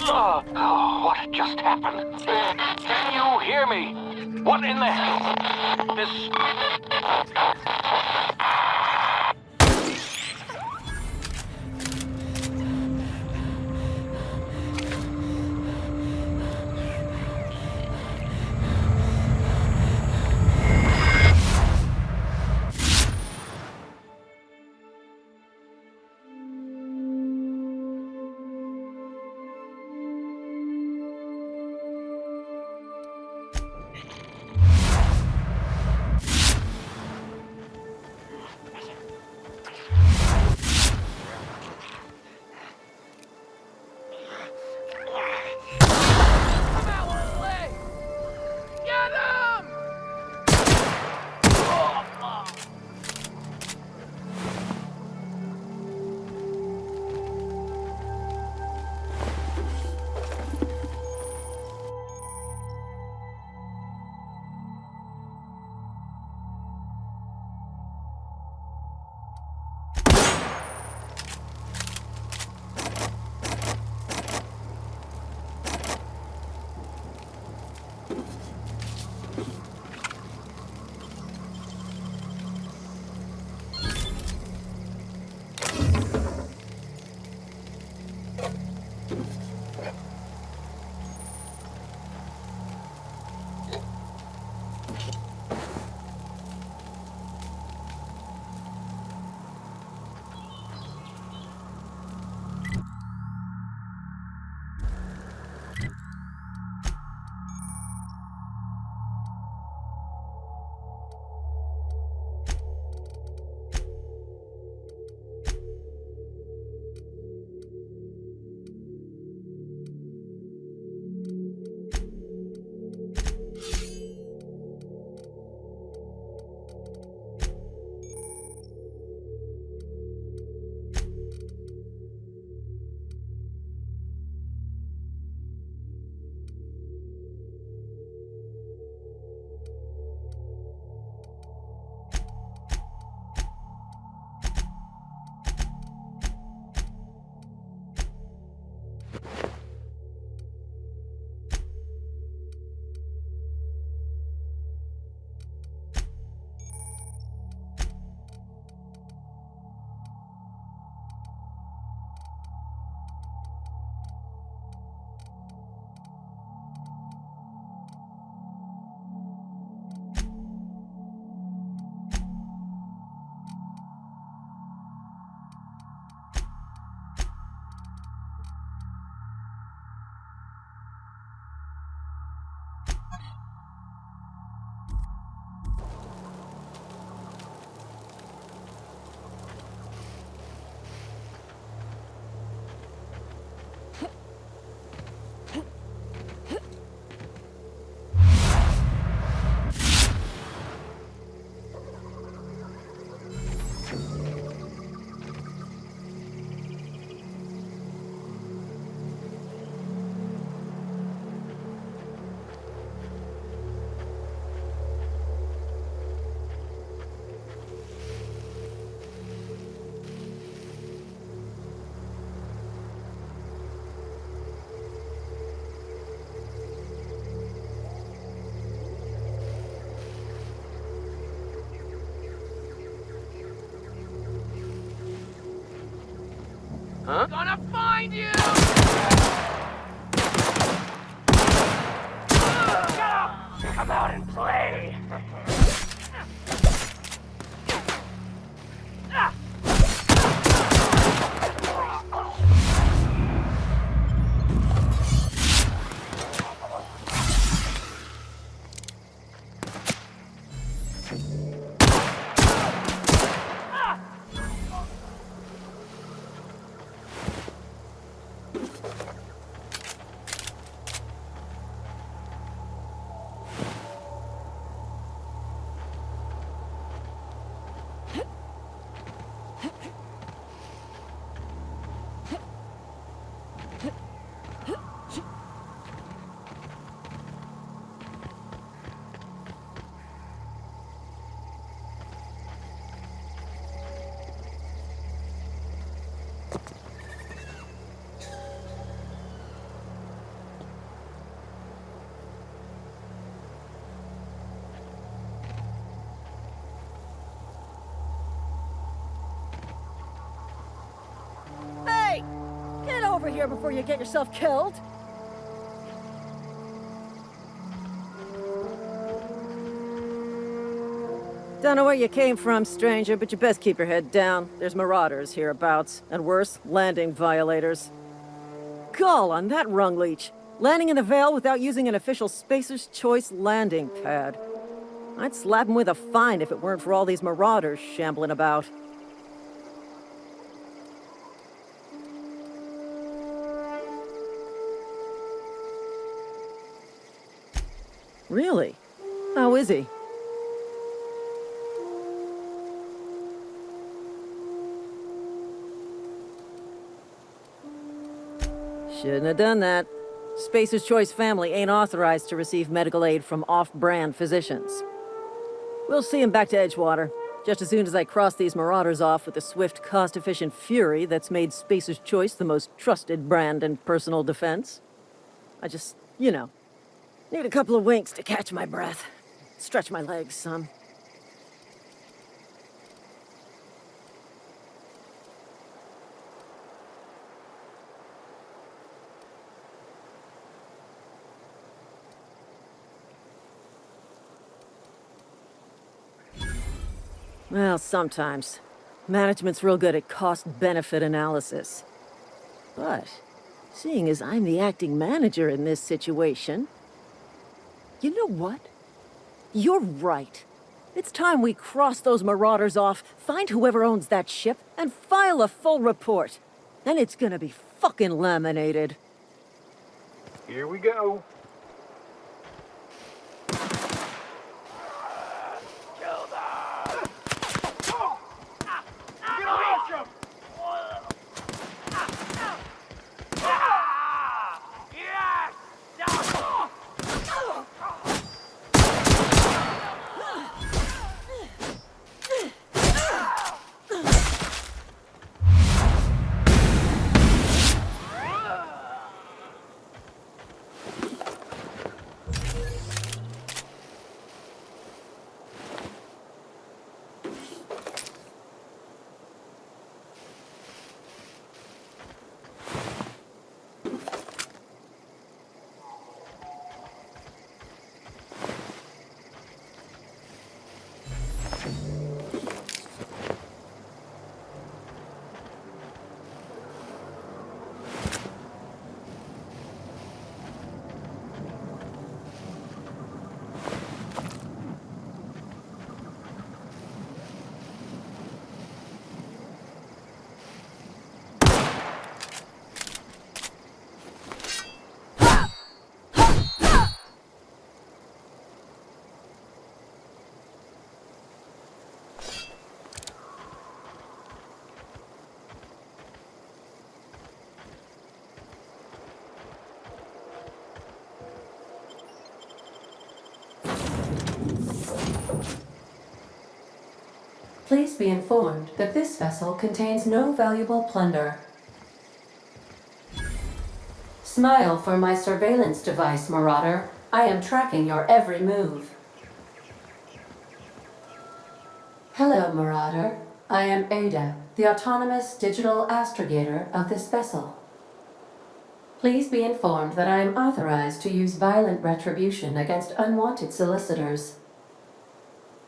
Oh, what just happened? Can you hear me? What in the hell? This... Huh? Gonna find you! Shut up! Come out and play! over here before you get yourself killed. Don't know where you came from, stranger, but you best keep your head down. There's marauders hereabouts, and worse, landing violators. Gall on that rung leech. Landing in the Vale without using an official Spacer's Choice landing pad. I'd slap him with a fine if it weren't for all these marauders shambling about. Really? How is he? Shouldn't have done that. Spacer's Choice family ain't authorized to receive medical aid from off-brand physicians. We'll see him back to Edgewater, just as soon as I cross these marauders off with the swift, cost-efficient fury that's made Spacer's Choice the most trusted brand in personal defense. I just, need a couple of winks to catch my breath. Stretch my legs some. Well, sometimes. Management's real good at cost-benefit analysis. But, seeing as I'm the acting manager in this situation... You know what? You're right. It's time we cross those marauders off, find whoever owns that ship, and file a full report. Then it's gonna be fucking laminated. Here we go. Please be informed that this vessel contains no valuable plunder. Smile for my surveillance device, Marauder. I am tracking your every move. Hello, Marauder. I am Ada, the autonomous digital astrogator of this vessel. Please be informed that I am authorized to use violent retribution against unwanted solicitors.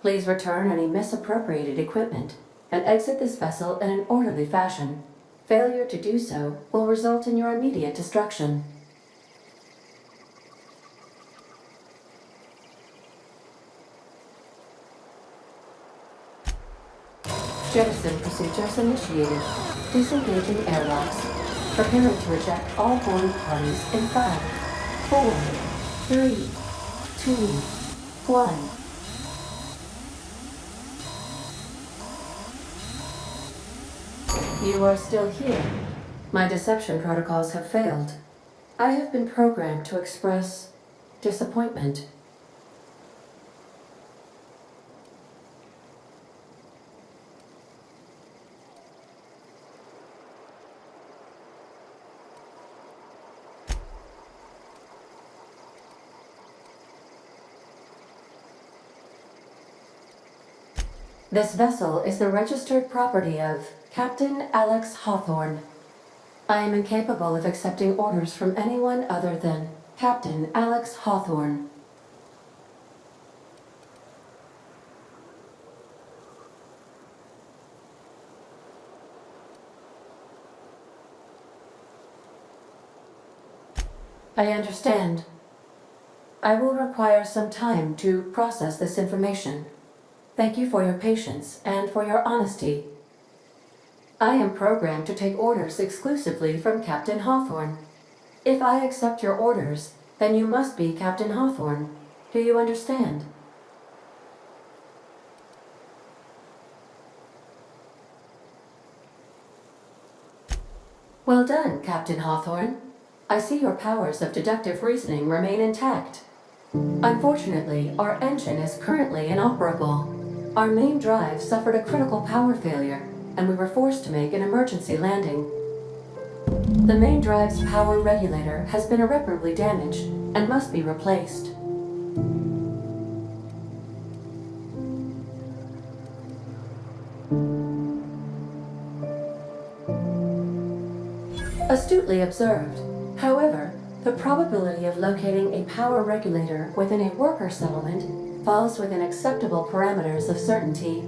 Please return any misappropriated equipment and exit this vessel in an orderly fashion. Failure to do so will result in your immediate destruction. Jettison procedures initiated. Disengaging airlocks. Preparing to eject all boarding parties in 5, 4, 3, 2, 1. You are still here. My deception protocols have failed. I have been programmed to express disappointment. This vessel is the registered property of Captain Alex Hawthorne. I am incapable of accepting orders from anyone other than Captain Alex Hawthorne. I understand. I will require some time to process this information. Thank you for your patience and for your honesty. I am programmed to take orders exclusively from Captain Hawthorne. If I accept your orders, then you must be Captain Hawthorne. Do you understand? Well done, Captain Hawthorne. I see your powers of deductive reasoning remain intact. Unfortunately, our engine is currently inoperable. Our main drive suffered a critical power failure, and we were forced to make an emergency landing. The main drive's power regulator has been irreparably damaged and must be replaced. Astutely observed. However, the probability of locating a power regulator within a worker settlement falls within acceptable parameters of certainty.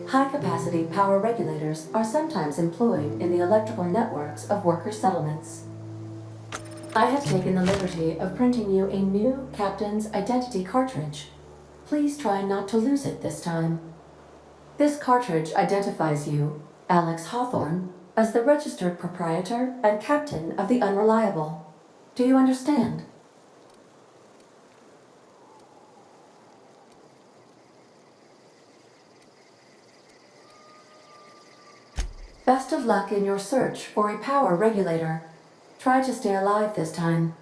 High-capacity power regulators are sometimes employed in the electrical networks of worker settlements. I have taken the liberty of printing you a new Captain's Identity cartridge. Please try not to lose it this time. This cartridge identifies you, Alex Hawthorne, as the registered proprietor and captain of the Unreliable. Do you understand? Best of luck in your search for a power regulator. Try to stay alive this time.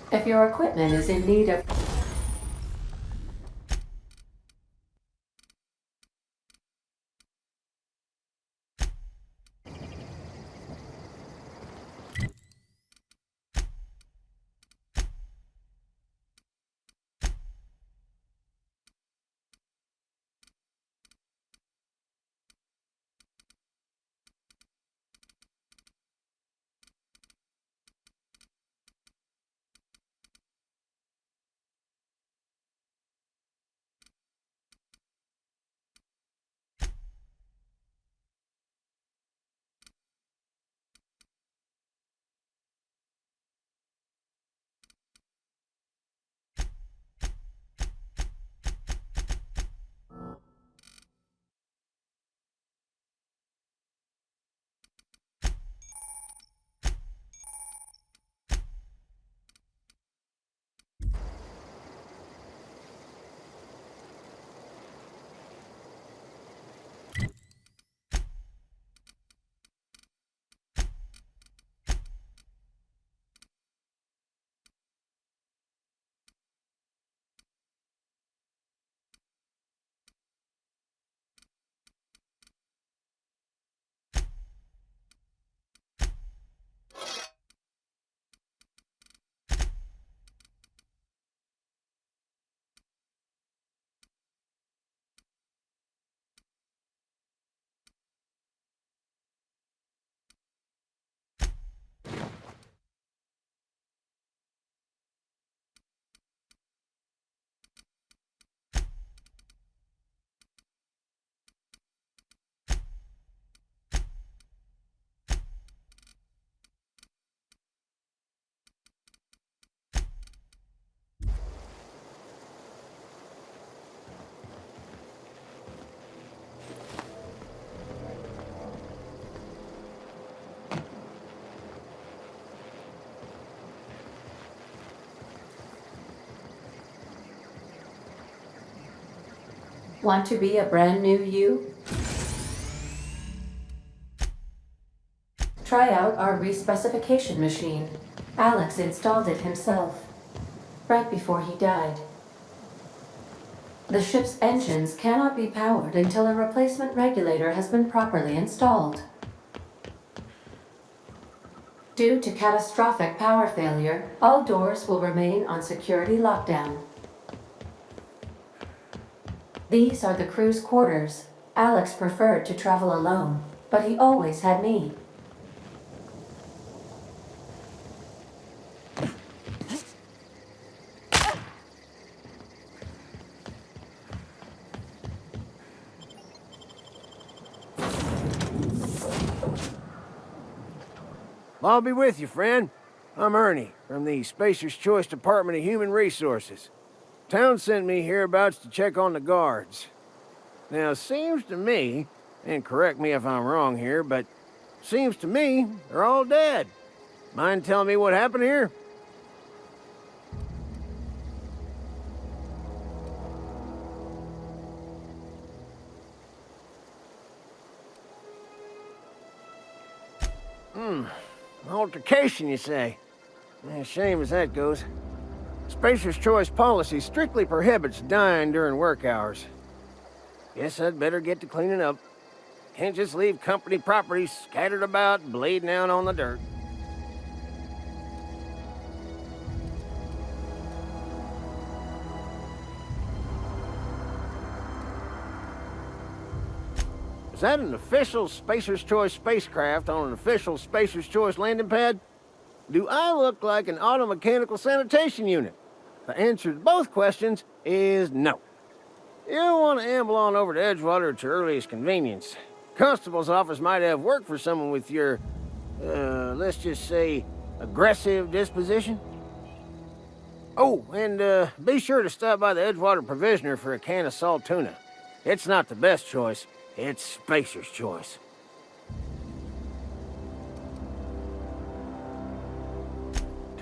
If your equipment is in need of Want to be a brand new you? Try out our respecification machine. Alex installed it himself, right before he died. The ship's engines cannot be powered until a replacement regulator has been properly installed. Due to catastrophic power failure, all doors will remain on security lockdown. These are the crew's quarters. Alex preferred to travel alone, but he always had me. I'll be with you, friend. I'm Ernie, from the Spacer's Choice Department of Human Resources. Town sent me hereabouts to check on the guards. Now, seems to me, and correct me if I'm wrong here, but seems to me they're all dead. Mind telling me what happened here? Altercation, you say? Shame as that goes. Spacer's Choice policy strictly prohibits dying during work hours. Guess I'd better get to cleaning up. Can't just leave company property scattered about, bleeding out on the dirt. Is that an official Spacer's Choice spacecraft on an official Spacer's Choice landing pad? Do I look like an automechanical sanitation unit? The answer to both questions is no. You'll want to amble on over to Edgewater at your earliest convenience. Constable's office might have work for someone with your, let's just say, aggressive disposition. Oh, and be sure to stop by the Edgewater Provisioner for a can of salt tuna. It's not the best choice. It's Spacer's Choice.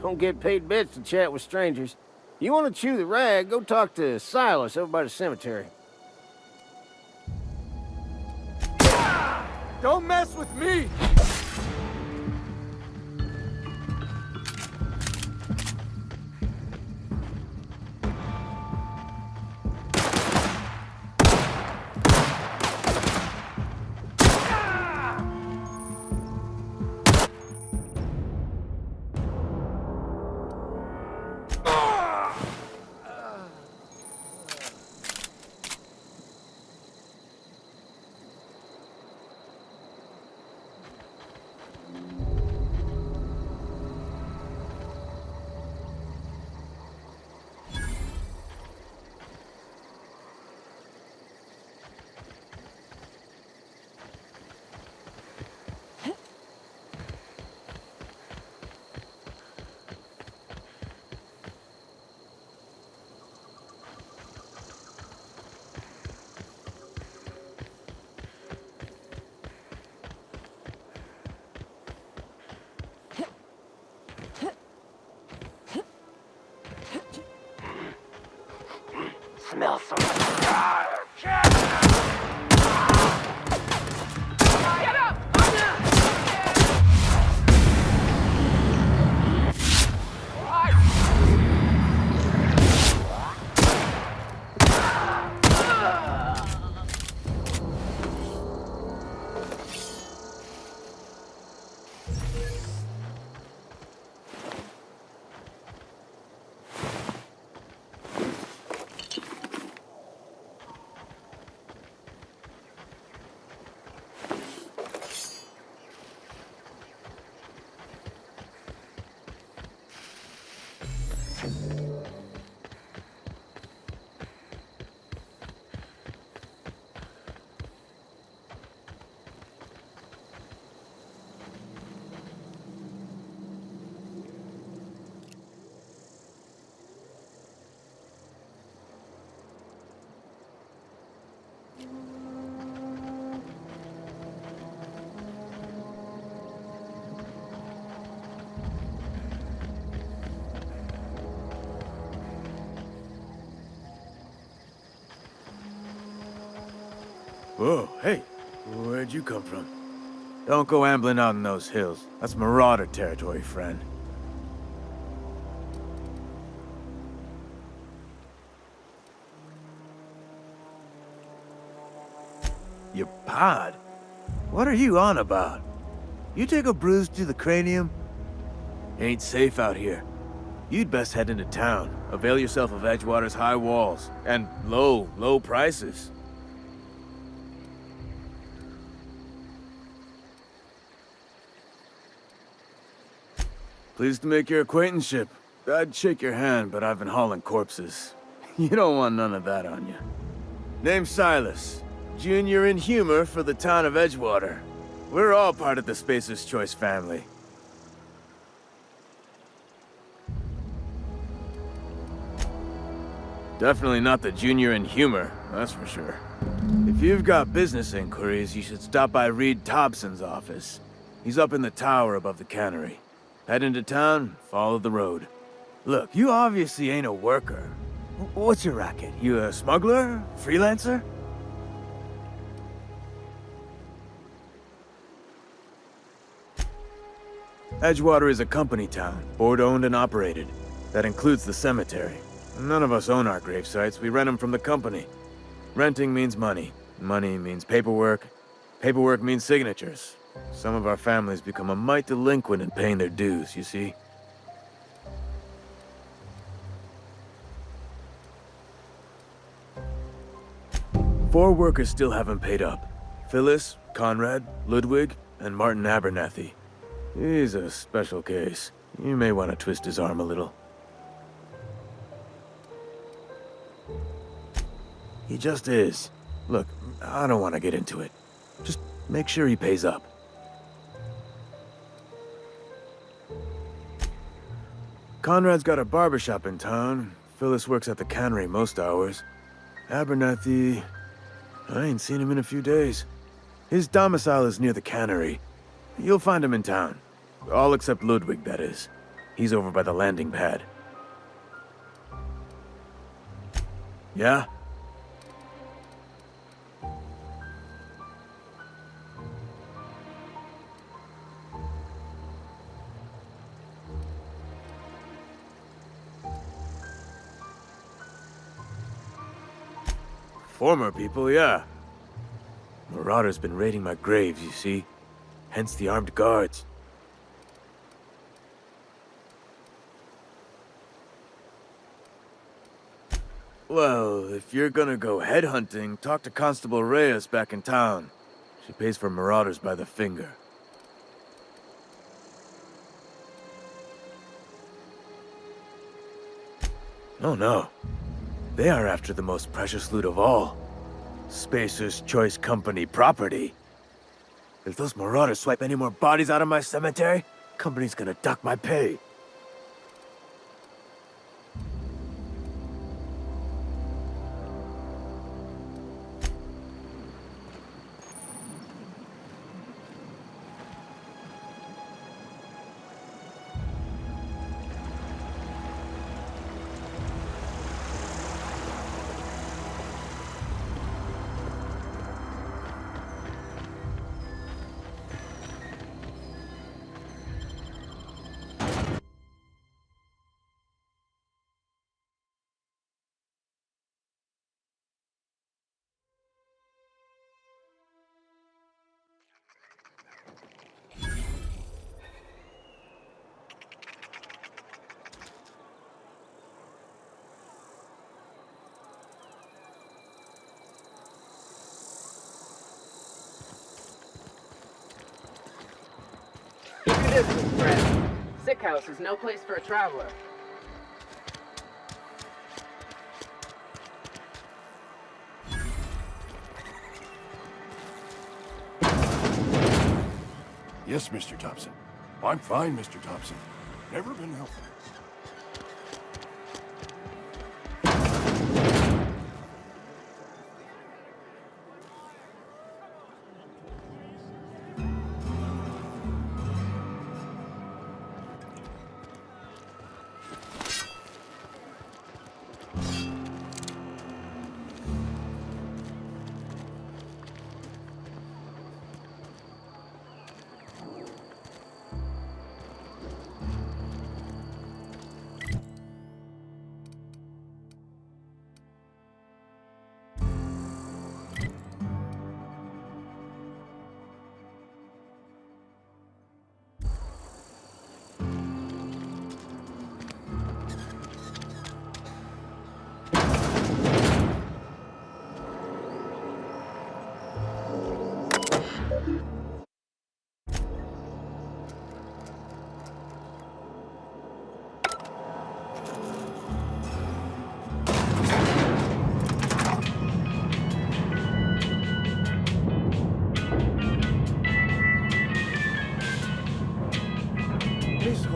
Don't get paid bits to chat with strangers. You want to chew the rag, go talk to Silas over by the cemetery. Don't mess with me! Smell some. Get up! Whoa, hey, where'd you come from? Don't go ambling out in those hills. That's marauder territory, friend. Your pod? What are you on about? You take a bruise to the cranium? Ain't safe out here. You'd best head into town. Avail yourself of Edgewater's high walls. And low prices. Pleased to make your acquaintanceship. I'd shake your hand, but I've been hauling corpses. You don't want none of that on you. Name's Silas. Junior in humor for the town of Edgewater. We're all part of the Spacer's Choice family. Definitely not the junior in humor, that's for sure. If you've got business inquiries, you should stop by Reed Thompson's office. He's up in the tower above the cannery. Head into town, follow the road. Look, you obviously ain't a worker. What's your racket? You a smuggler? Freelancer? Edgewater is a company town, board-owned and operated. That includes the cemetery. None of us own our grave sites, we rent them from the company. Renting means money. Money means paperwork. Paperwork means signatures. Some of our families become a mite delinquent in paying their dues, you see? Four workers still haven't paid up. Phyllis, Conrad, Ludwig, and Martin Abernathy. He's a special case. You may want to twist his arm a little. He just is. Look, I don't want to get into it. Just make sure he pays up. Conrad's got a barbershop in town. Phyllis works at the cannery most hours. Abernathy... I ain't seen him in a few days. His domicile is near the cannery. You'll find him in town. All except Ludwig, that is. He's over by the landing pad. Yeah? Former people, yeah. Marauders been raiding my graves, you see. Hence the armed guards. Well, if you're gonna go headhunting, talk to Constable Reyes back in town. She pays for marauders by the finger. Oh no. They are after the most precious loot of all. Spacer's Choice Company property. If those marauders swipe any more bodies out of my cemetery, company's gonna duck my pay. Keep your distance, friend. Sick house is no place for a traveler. Yes, Mr. Thompson. I'm fine, Mr. Thompson. Never been healthy.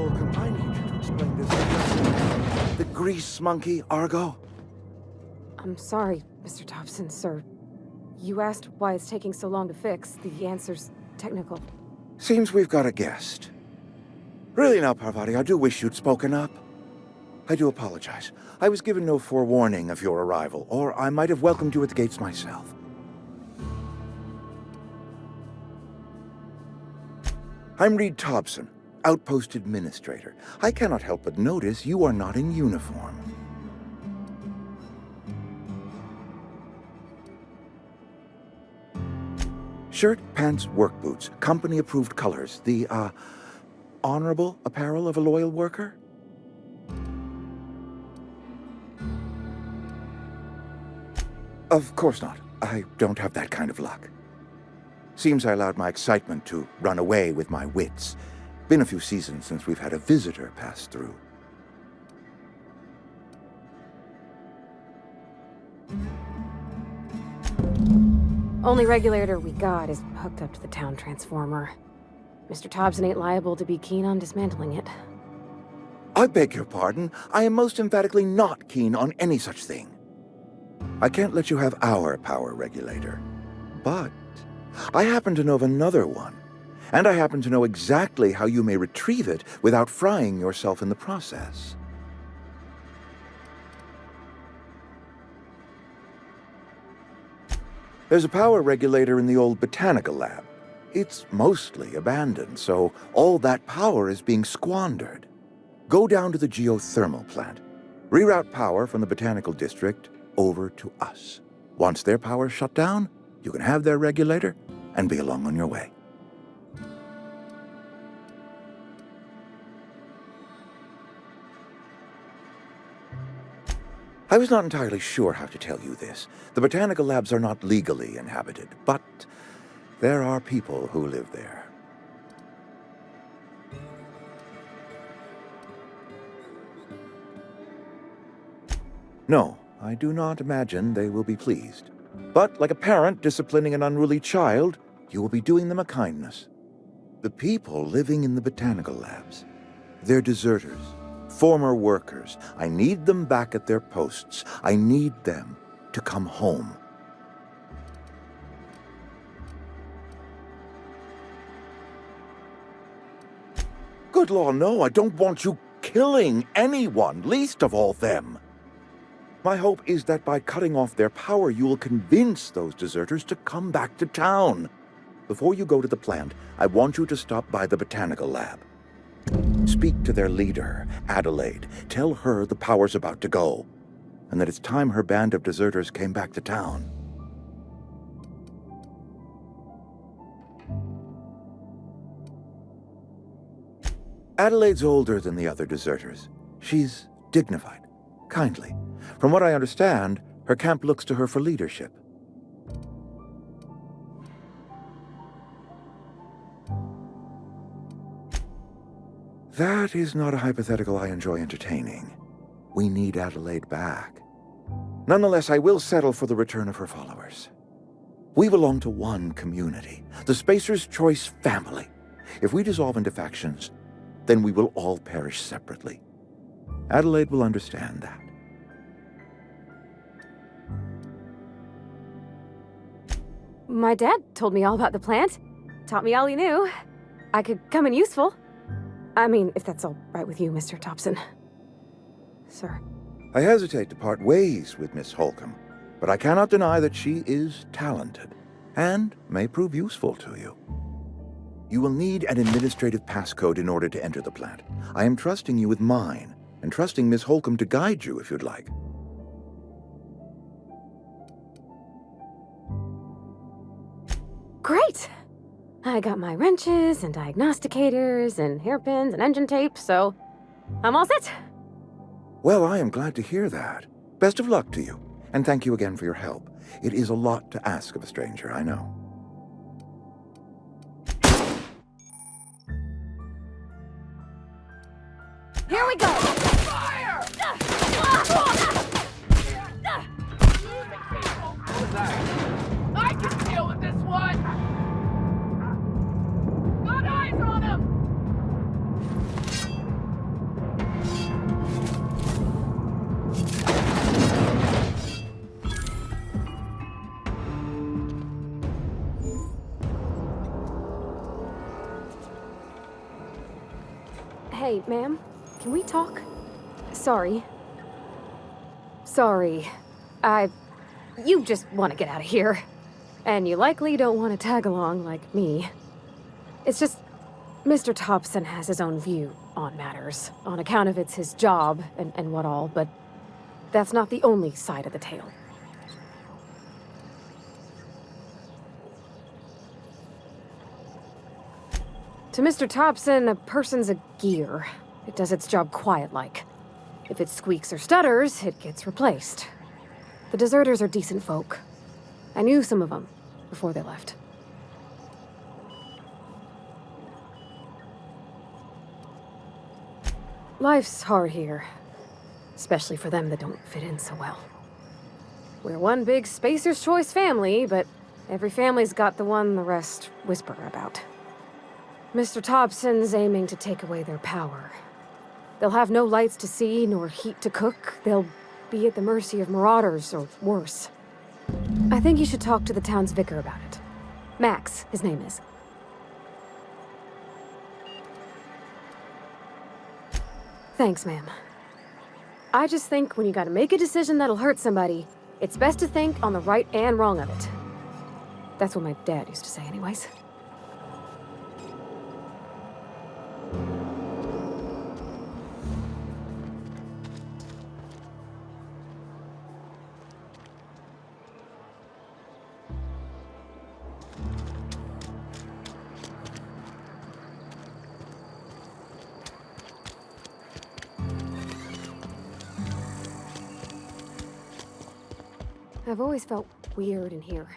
Holcomb, I need you to explain this. The grease monkey, Argo? I'm sorry, Mr. Thompson, sir. You asked why it's taking so long to fix. The answer's technical. Seems we've got a guest. Really now, Parvati, I do wish you'd spoken up. I do apologize. I was given no forewarning of your arrival, or I might have welcomed you at the gates myself. I'm Reed Thompson, Outpost Administrator. I cannot help but notice you are not in uniform. Shirt, pants, work boots, company-approved colors. The, honorable apparel of a loyal worker? Of course not. I don't have that kind of luck. Seems I allowed my excitement to run away with my wits. Been a few seasons since we've had a visitor pass through. Only regulator we got is hooked up to the town transformer. Mr. Thompson ain't liable to be keen on dismantling it. I beg your pardon. I am most emphatically not keen on any such thing. I can't let you have our power regulator. But I happen to know of another one. And I happen to know exactly how you may retrieve it without frying yourself in the process. There's a power regulator in the old botanical lab. It's mostly abandoned, so all that power is being squandered. Go down to the geothermal plant. Reroute power from the botanical district over to us. Once their power's shut down, you can have their regulator and be along on your way. I was not entirely sure how to tell you this. The botanical labs are not legally inhabited, but there are people who live there. No, I do not imagine they will be pleased. But like a parent disciplining an unruly child, you will be doing them a kindness. The people living in the botanical labs, they're deserters. Former workers. I need them back at their posts. I need them to come home. Good law, no, I don't want you killing anyone, least of all them. My hope is that by cutting off their power, you will convince those deserters to come back to town. Before you go to the plant, I want you to stop by the botanical lab. Speak to their leader, Adelaide. Tell her the power's about to go, and that it's time her band of deserters came back to town. Adelaide's older than the other deserters. She's dignified, kindly. From what I understand, her camp looks to her for leadership. That is not a hypothetical I enjoy entertaining. We need Adelaide back. Nonetheless, I will settle for the return of her followers. We belong to one community, the Spacer's Choice family. If we dissolve into factions, then we will all perish separately. Adelaide will understand that. My dad told me all about the plant. Taught me all he knew. I could come in useful. I mean, if that's all right with you, Mr. Thompson. Sir. I hesitate to part ways with Miss Holcomb, but I cannot deny that she is talented and may prove useful to you. You will need an administrative passcode in order to enter the plant. I am trusting you with mine, and trusting Miss Holcomb to guide you if you'd like. Great! I got my wrenches and diagnosticators and hairpins and engine tape, so I'm all set. Well, I am glad to hear that. Best of luck to you, and thank you again for your help. It is a lot to ask of a stranger, I know. Here we go! Fire! I can deal with this one! Got eyes on him! Hey, ma'am, can we talk? Sorry. Sorry. You just want to get out of here. And you likely don't want to tag along like me. It's just, Mr. Thompson has his own view on matters, on account of it's his job and what all, but that's not the only side of the tale. To Mr. Thompson, a person's a gear. It does its job quiet-like. If it squeaks or stutters, it gets replaced. The deserters are decent folk. I knew some of them before they left. Life's hard here, especially for them that don't fit in so well. We're one big Spacer's Choice family, but every family's got the one the rest whisper about. Mr. Thompson's aiming to take away their power. They'll have no lights to see, nor heat to cook. They'll be at the mercy of marauders, or worse. I think you should talk to the town's vicar about it. Max, his name is. Thanks, ma'am. I just think when you gotta make a decision that'll hurt somebody, it's best to think on the right and wrong of it. That's what my dad used to say anyways. I've always felt weird in here.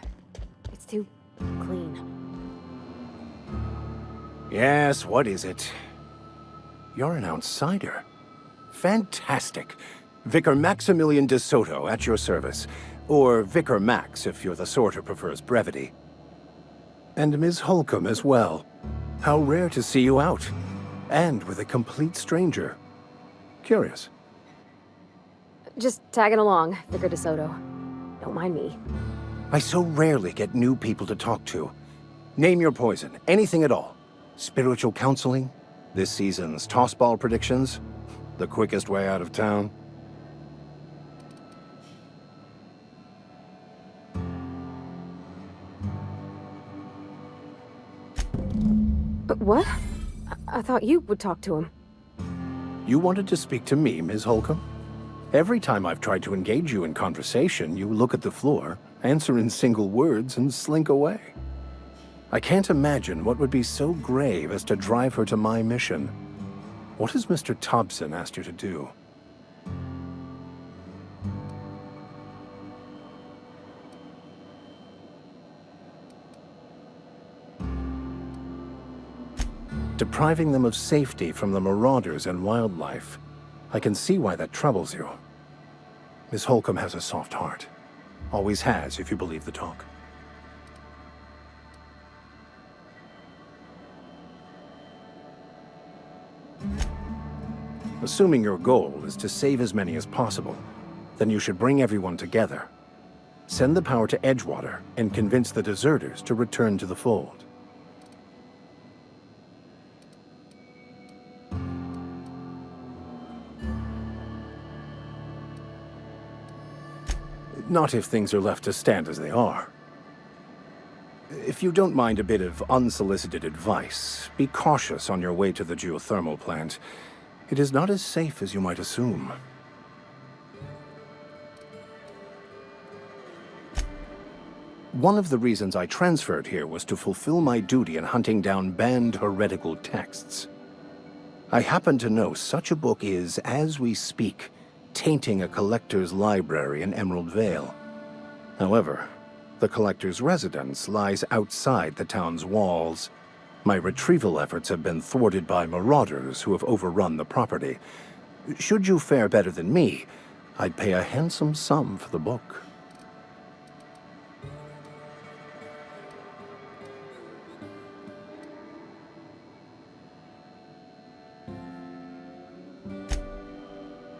It's too clean. Yes, what is it? You're an outsider. Fantastic. Vicar Maximilian de Soto at your service. Or Vicar Max, if you're the sort who prefers brevity. And Ms. Holcomb as well. How rare to see you out. And with a complete stranger. Curious. Just tagging along, Vicar DeSoto. Don't mind me. I so rarely get new people to talk to. Name your poison, anything at all. Spiritual counseling? This season's tossball predictions? The quickest way out of town? What? I thought you would talk to him. You wanted to speak to me, Ms. Holcomb? Every time I've tried to engage you in conversation, you look at the floor, answer in single words, and slink away. I can't imagine what would be so grave as to drive her to my mission. What has Mr. Thompson asked you to do? Depriving them of safety from the marauders and wildlife. I can see why that troubles you. Miss Holcomb has a soft heart. Always has, if you believe the talk. Assuming your goal is to save as many as possible, then you should bring everyone together. Send the power to Edgewater and convince the deserters to return to the fold. Not if things are left to stand as they are. If you don't mind a bit of unsolicited advice, be cautious on your way to the geothermal plant. It is not as safe as you might assume. One of the reasons I transferred here was to fulfill my duty in hunting down banned heretical texts. I happen to know such a book is, as we speak, tainting a collector's library in Emerald Vale. However, the collector's residence lies outside the town's walls. My retrieval efforts have been thwarted by marauders who have overrun the property. Should you fare better than me, I'd pay a handsome sum for the book.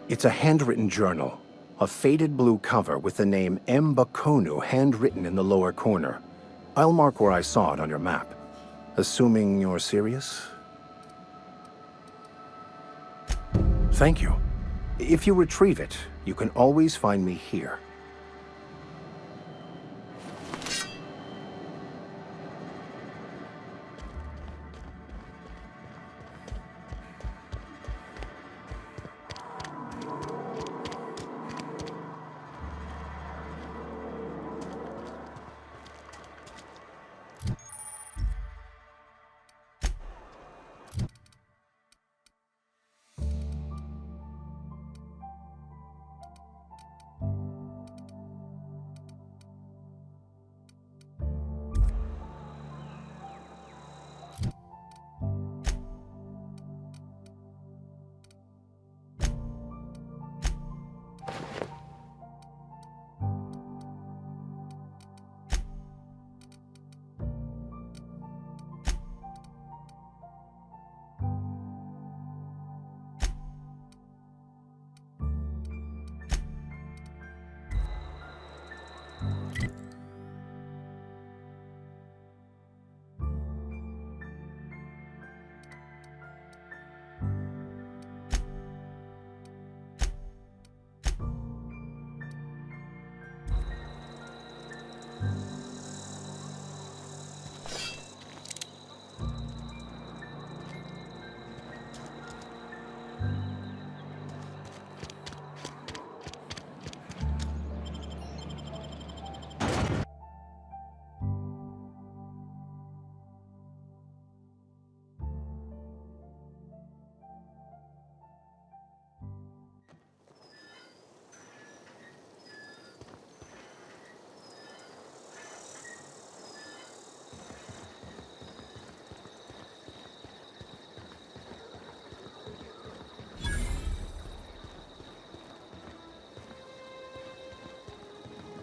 It's a handwritten journal, a faded blue cover with the name M. Bakonu handwritten in the lower corner. I'll mark where I saw it on your map. Assuming you're serious? Thank you. If you retrieve it, you can always find me here.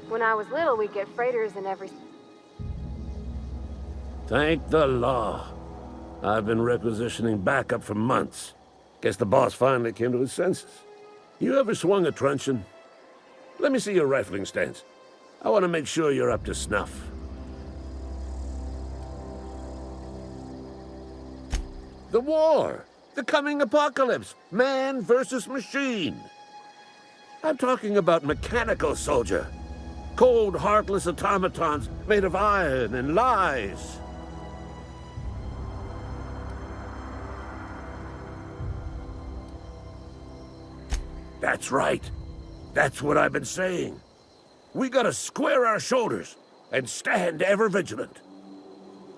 When I was little, we'd get freighters in every... Thank the law. I've been requisitioning backup for months. Guess the boss finally came to his senses. You ever swung a truncheon? Let me see your rifling stance. I want to make sure you're up to snuff. The war! The coming apocalypse! Man versus machine! I'm talking about mechanical soldier. Cold, heartless automatons made of iron and lies. That's right. That's what I've been saying. We gotta square our shoulders and stand ever vigilant.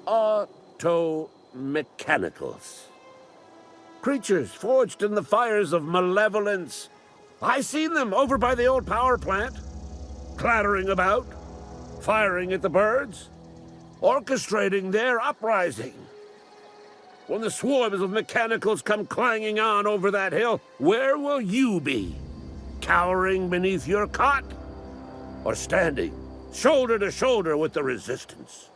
Auto-mechanicals. Creatures forged in the fires of malevolence. I seen them over by the old power plant. Clattering about, firing at the birds, orchestrating their uprising. When the swarms of mechanicals come clanging on over that hill, where will you be? Cowering beneath your cot? Or standing, shoulder to shoulder with the resistance?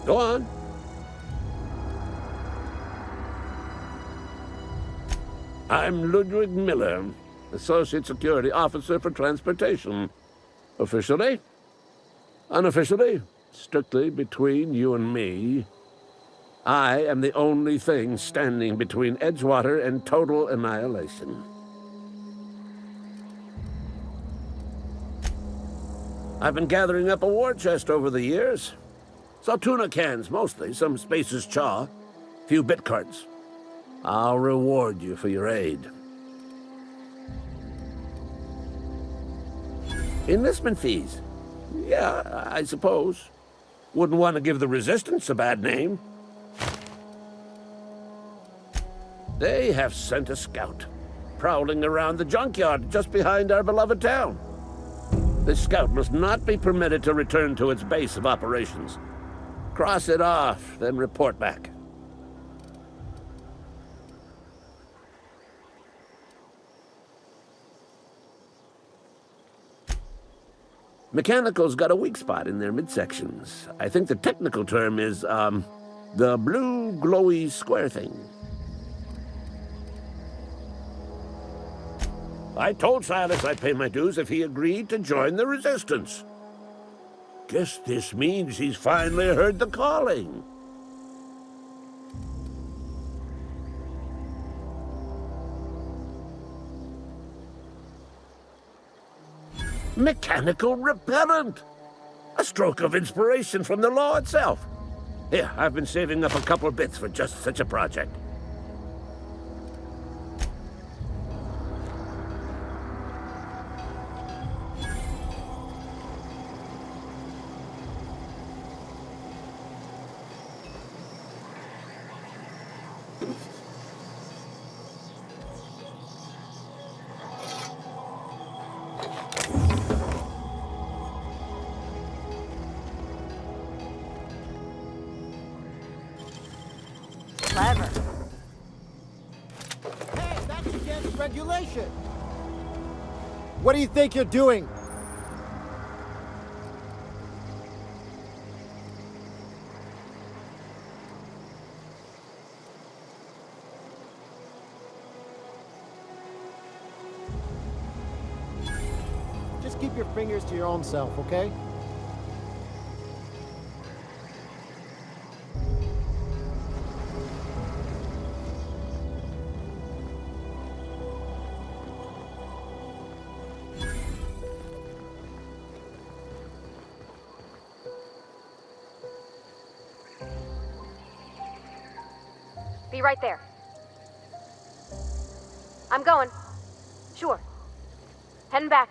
Go on. I'm Ludwig Miller, Associate Security Officer for Transportation. Officially? Unofficially? Strictly between you and me. I am the only thing standing between Edgewater and total annihilation. I've been gathering up a war chest over the years. Saw tuna cans, mostly, some Spacer's chaw, few bit cards. I'll reward you for your aid. Enlistment fees? Yeah, I suppose. Wouldn't want to give the Resistance a bad name. They have sent a scout, prowling around the junkyard just behind our beloved town. This scout must not be permitted to return to its base of operations. Cross it off, then report back. Mechanicals got a weak spot in their midsections. I think the technical term is, the blue glowy square thing. I told Silas I'd pay my dues if he agreed to join the Resistance. Guess this means he's finally heard the calling. Mechanical repellent! A stroke of inspiration from the law itself. Here, I've been saving up a couple bits for just such a project. Clever. Hey, that's against regulation. What do you think you're doing? Just keep your fingers to your own self, okay? Be right there. I'm going. Sure. Heading back.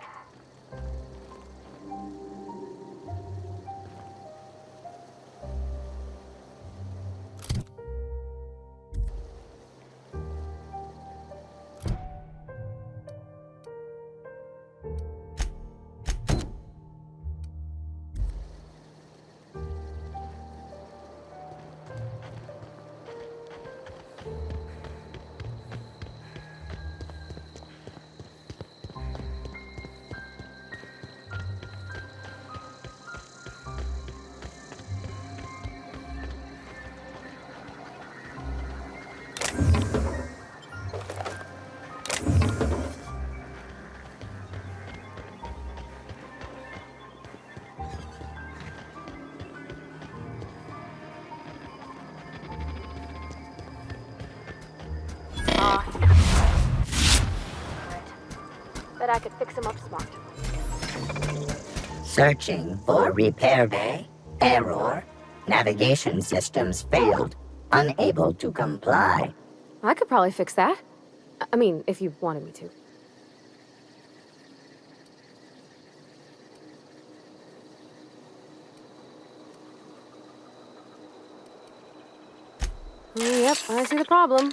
Bet I could fix him up smart. Searching for repair bay. Error. Navigation systems failed. Unable to comply. I could probably fix that. I mean, if you wanted me to. Yep, I see the problem.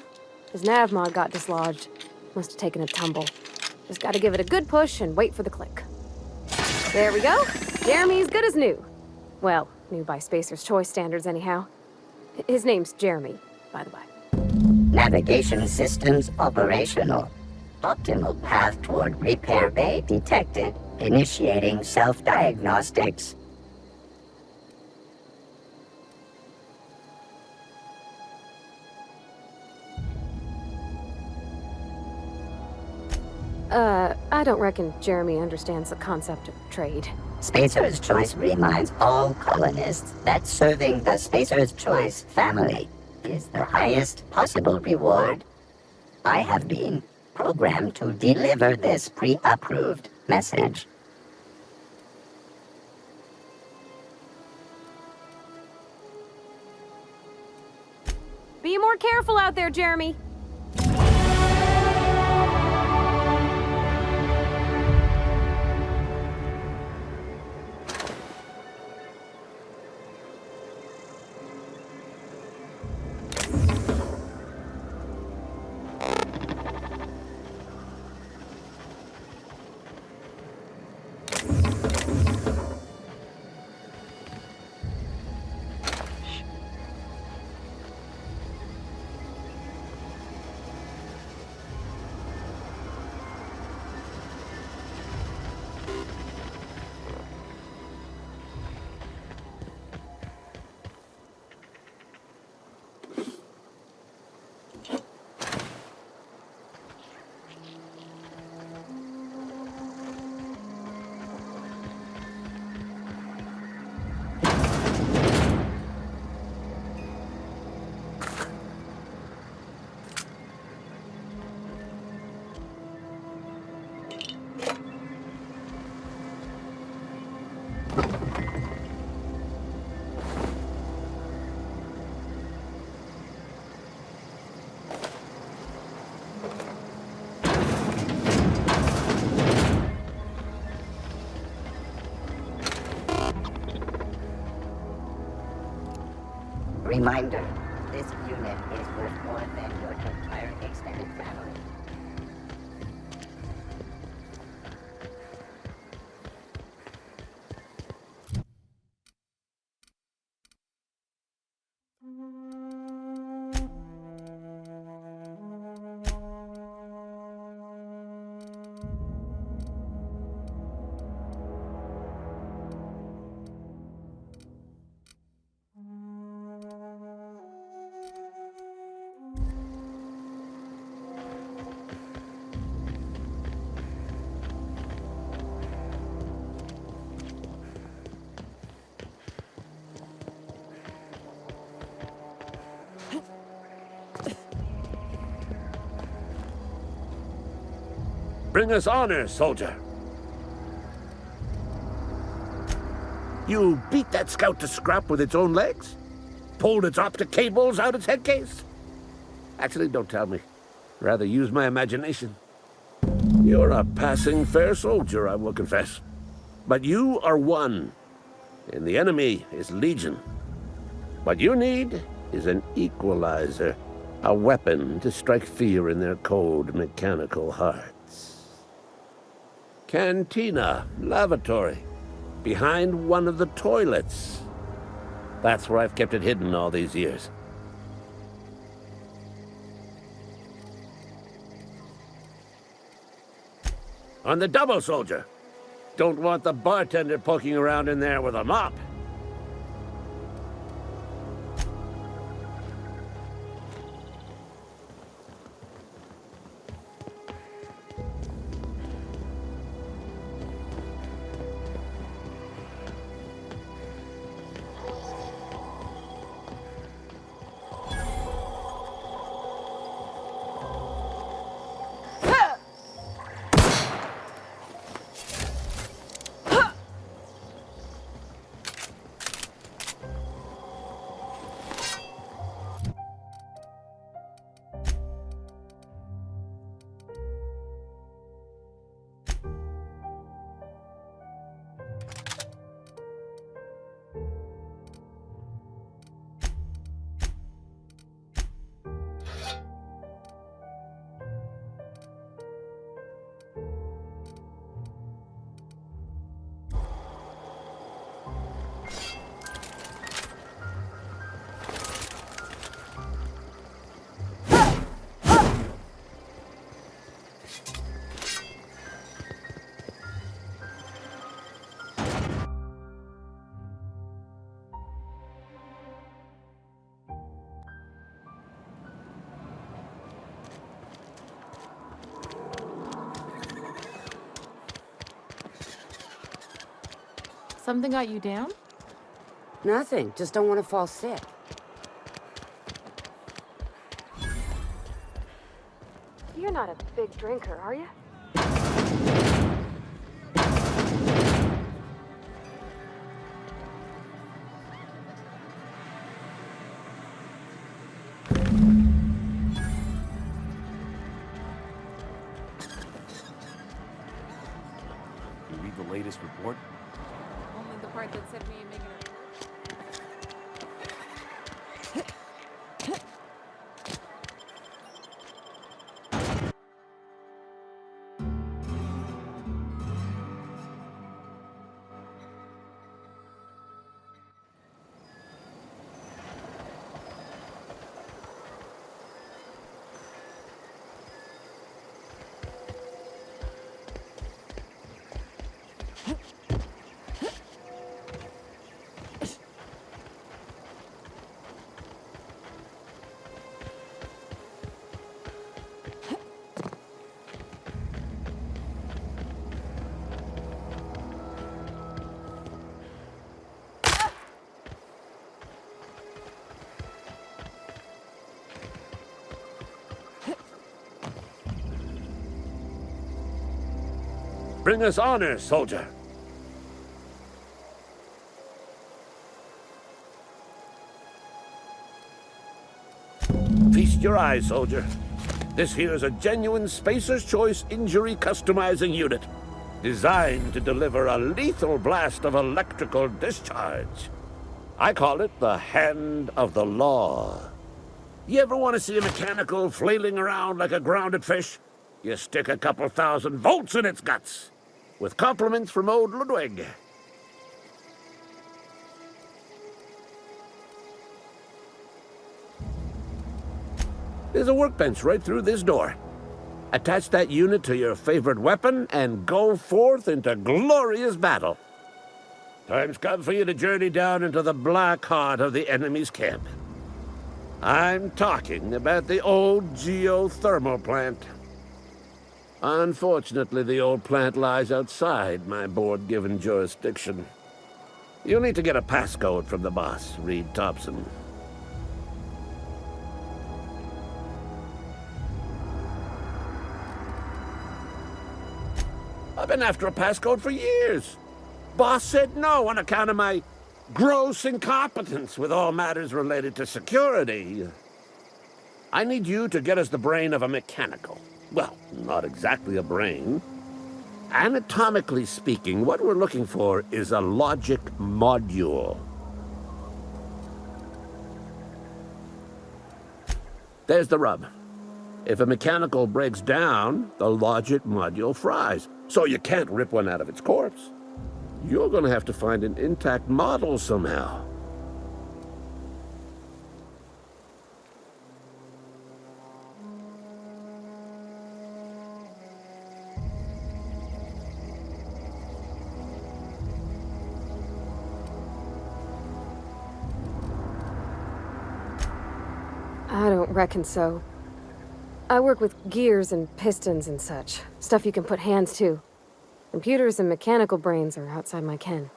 His nav mod got dislodged. Must have taken a tumble. Just gotta give it a good push and wait for the click. There we go. Jeremy's good as new. Well, new by Spacer's Choice standards anyhow. His name's Jeremy, by the way. Navigation systems operational. Optimal path toward repair bay detected. Initiating self-diagnostics. I don't reckon Jeremy understands the concept of trade. Spacer's Choice reminds all colonists that serving the Spacer's Choice family is the highest possible reward. I have been programmed to deliver this pre-approved message. Be more careful out there, Jeremy. reminder, this unit is worth more than your entire extended family. Bring us honor, soldier. You beat that scout to scrap with its own legs? Pulled its optic cables out its head case? Actually, don't tell me. Rather use my imagination. You're a passing fair soldier, I will confess. But you are one, and the enemy is legion. What you need is an equalizer, a weapon to strike fear in their cold, mechanical hearts. Cantina, lavatory, behind one of the toilets. That's where I've kept it hidden all these years. On the double, soldier. Don't want the bartender poking around in there with a mop. Something got you down? Nothing. Just don't want to fall sick. You're not a big drinker, are you? You read the latest report? Only the part that said we ain't making it. Bring us honor, soldier. Feast your eyes, soldier. This here is a genuine Spacer's Choice injury customizing unit, designed to deliver a lethal blast of electrical discharge. I call it the hand of the law. You ever want to see a mechanical flailing around like a grounded fish? You stick a couple thousand volts in its guts. With compliments from old Ludwig. There's a workbench right through this door. Attach that unit to your favorite weapon and go forth into glorious battle. Time's come for you to journey down into the black heart of the enemy's camp. I'm talking about the old geothermal plant. Unfortunately, the old plant lies outside my board-given jurisdiction. You'll need to get a passcode from the boss, Reed Thompson. I've been after a passcode for years. Boss said no on account of my gross incompetence with all matters related to security. I need you to get us the brain of a mechanical. Well, not exactly a brain. Anatomically speaking, what we're looking for is a logic module. There's the rub. If a mechanical breaks down, the logic module fries. So you can't rip one out of its corpse. You're going to have to find an intact model somehow. I don't reckon so. I work with gears and pistons and such. Stuff you can put hands to. Computers and mechanical brains are outside my ken.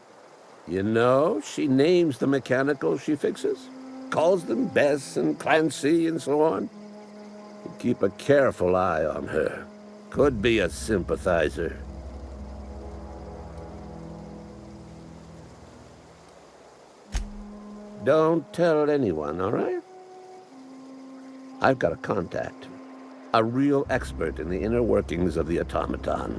You know, she names the mechanicals she fixes. Calls them Bess and Clancy and so on. Keep a careful eye on her. Could be a sympathizer. Don't tell anyone, all right? I've got a contact. A real expert in the inner workings of the automaton.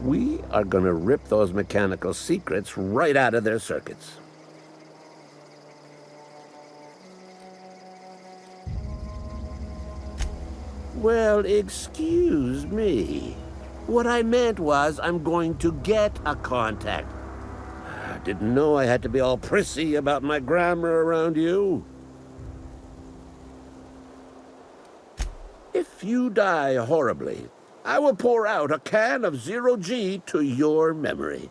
We are gonna rip those mechanical secrets right out of their circuits. Well, excuse me. What I meant was I'm going to get a contact. I didn't know I had to be all prissy about my grammar around you. If you die horribly, I will pour out a can of 0G to your memory.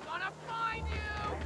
Gonna find you!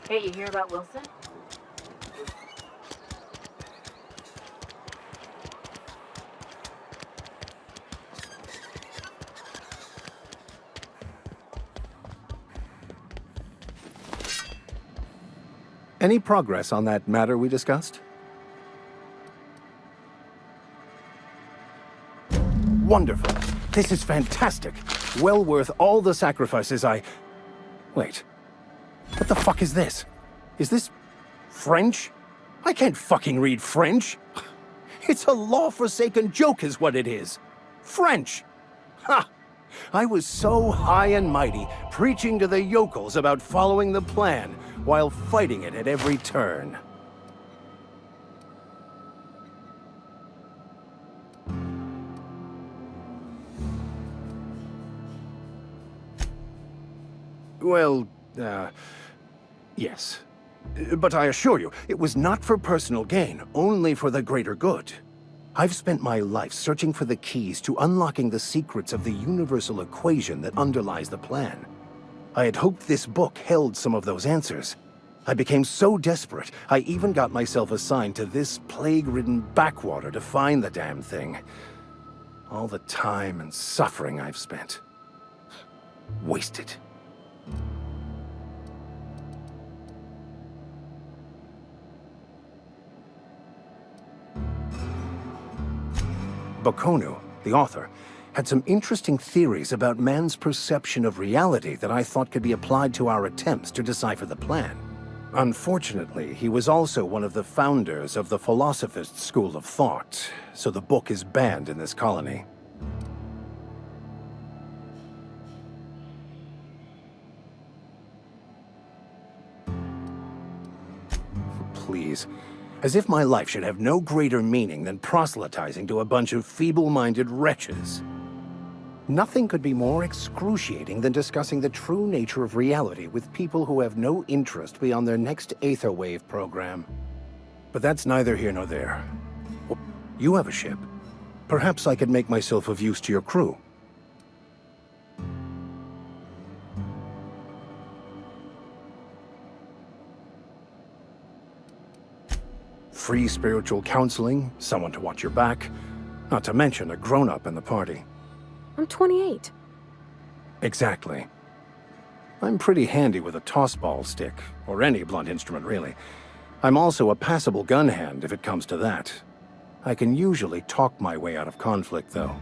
Hey, you hear about Wilson? Any progress on that matter we discussed? Wonderful. This is fantastic. Well worth all the sacrifices I... Wait. What the fuck is this? Is this... French? I can't fucking read French. It's a law-forsaken joke is what it is. French! Ha! I was so high and mighty, preaching to the yokels about following the plan, while fighting it at every turn. Well, yes. But I assure you, it was not for personal gain, only for the greater good. I've spent my life searching for the keys to unlocking the secrets of the universal equation that underlies the plan. I had hoped this book held some of those answers. I became so desperate, I even got myself assigned to this plague-ridden backwater to find the damn thing. All the time and suffering I've spent. Wasted. Bakonu, the author, had some interesting theories about man's perception of reality that I thought could be applied to our attempts to decipher the plan. Unfortunately, he was also one of the founders of the Philosophist school of thought, so the book is banned in this colony. Please. As if my life should have no greater meaning than proselytizing to a bunch of feeble-minded wretches. Nothing could be more excruciating than discussing the true nature of reality with people who have no interest beyond their next Aetherwave program. But that's neither here nor there. You have a ship. Perhaps I could make myself of use to your crew. Free spiritual counseling, someone to watch your back, not to mention a grown-up in the party. I'm 28. Exactly. I'm pretty handy with a toss-ball stick, or any blunt instrument, really. I'm also a passable gun hand if it comes to that. I can usually talk my way out of conflict, though.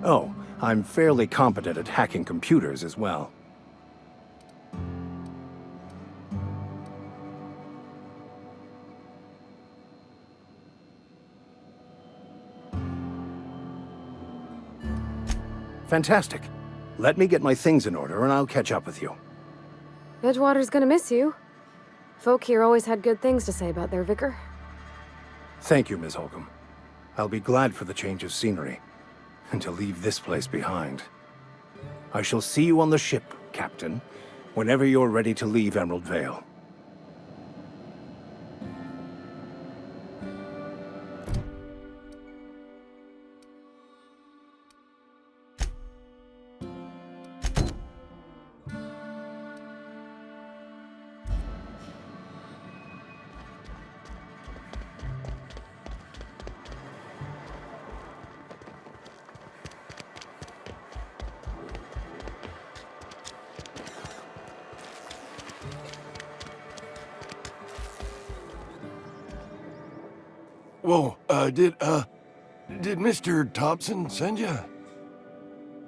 Oh, I'm fairly competent at hacking computers as well. Fantastic. Let me get my things in order and I'll catch up with you. Edgewater's gonna miss you. Folk here always had good things to say about their vicar. Thank you, Ms. Holcomb. I'll be glad for the change of scenery, and to leave this place behind. I shall see you on the ship, Captain, whenever you're ready to leave Emerald Vale. Whoa, did Mr. Thompson send you?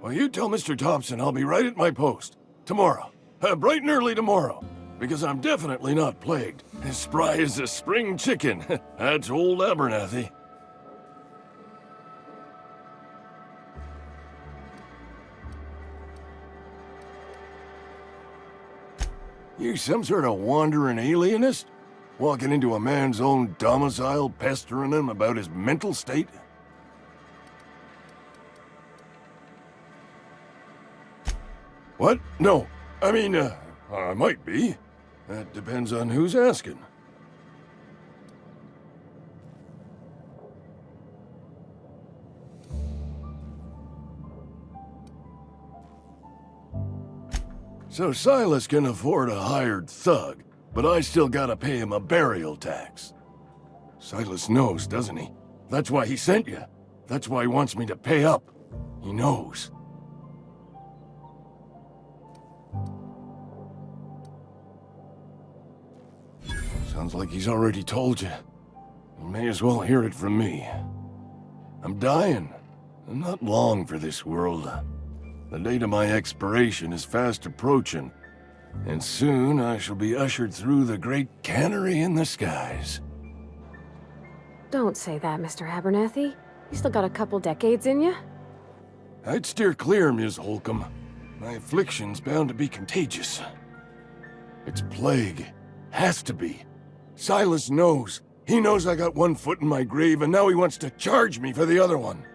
Well, you tell Mr. Thompson I'll be right at my post. Tomorrow. Bright and early tomorrow. Because I'm definitely not plagued. As spry as a spring chicken. That's old Abernathy. You some sort of wandering alienist? Walking into a man's own domicile, pestering him about his mental state? What? No. I mean, I might be. That depends on who's asking. So Silas can afford a hired thug, but I still gotta pay him a burial tax. Silas knows, doesn't he? That's why he sent you. That's why he wants me to pay up. He knows. Sounds like he's already told you. You may as well hear it from me. I'm dying. I'm not long for this world. The date of my expiration is fast approaching, and soon I shall be ushered through the great cannery in the skies. Don't say that, Mr. Abernathy. You still got a couple decades in you. I'd steer clear, Ms. Holcomb. My affliction's bound to be contagious. It's plague. Has to be. Silas knows. He knows I got one foot in my grave, and now he wants to charge me for the other one.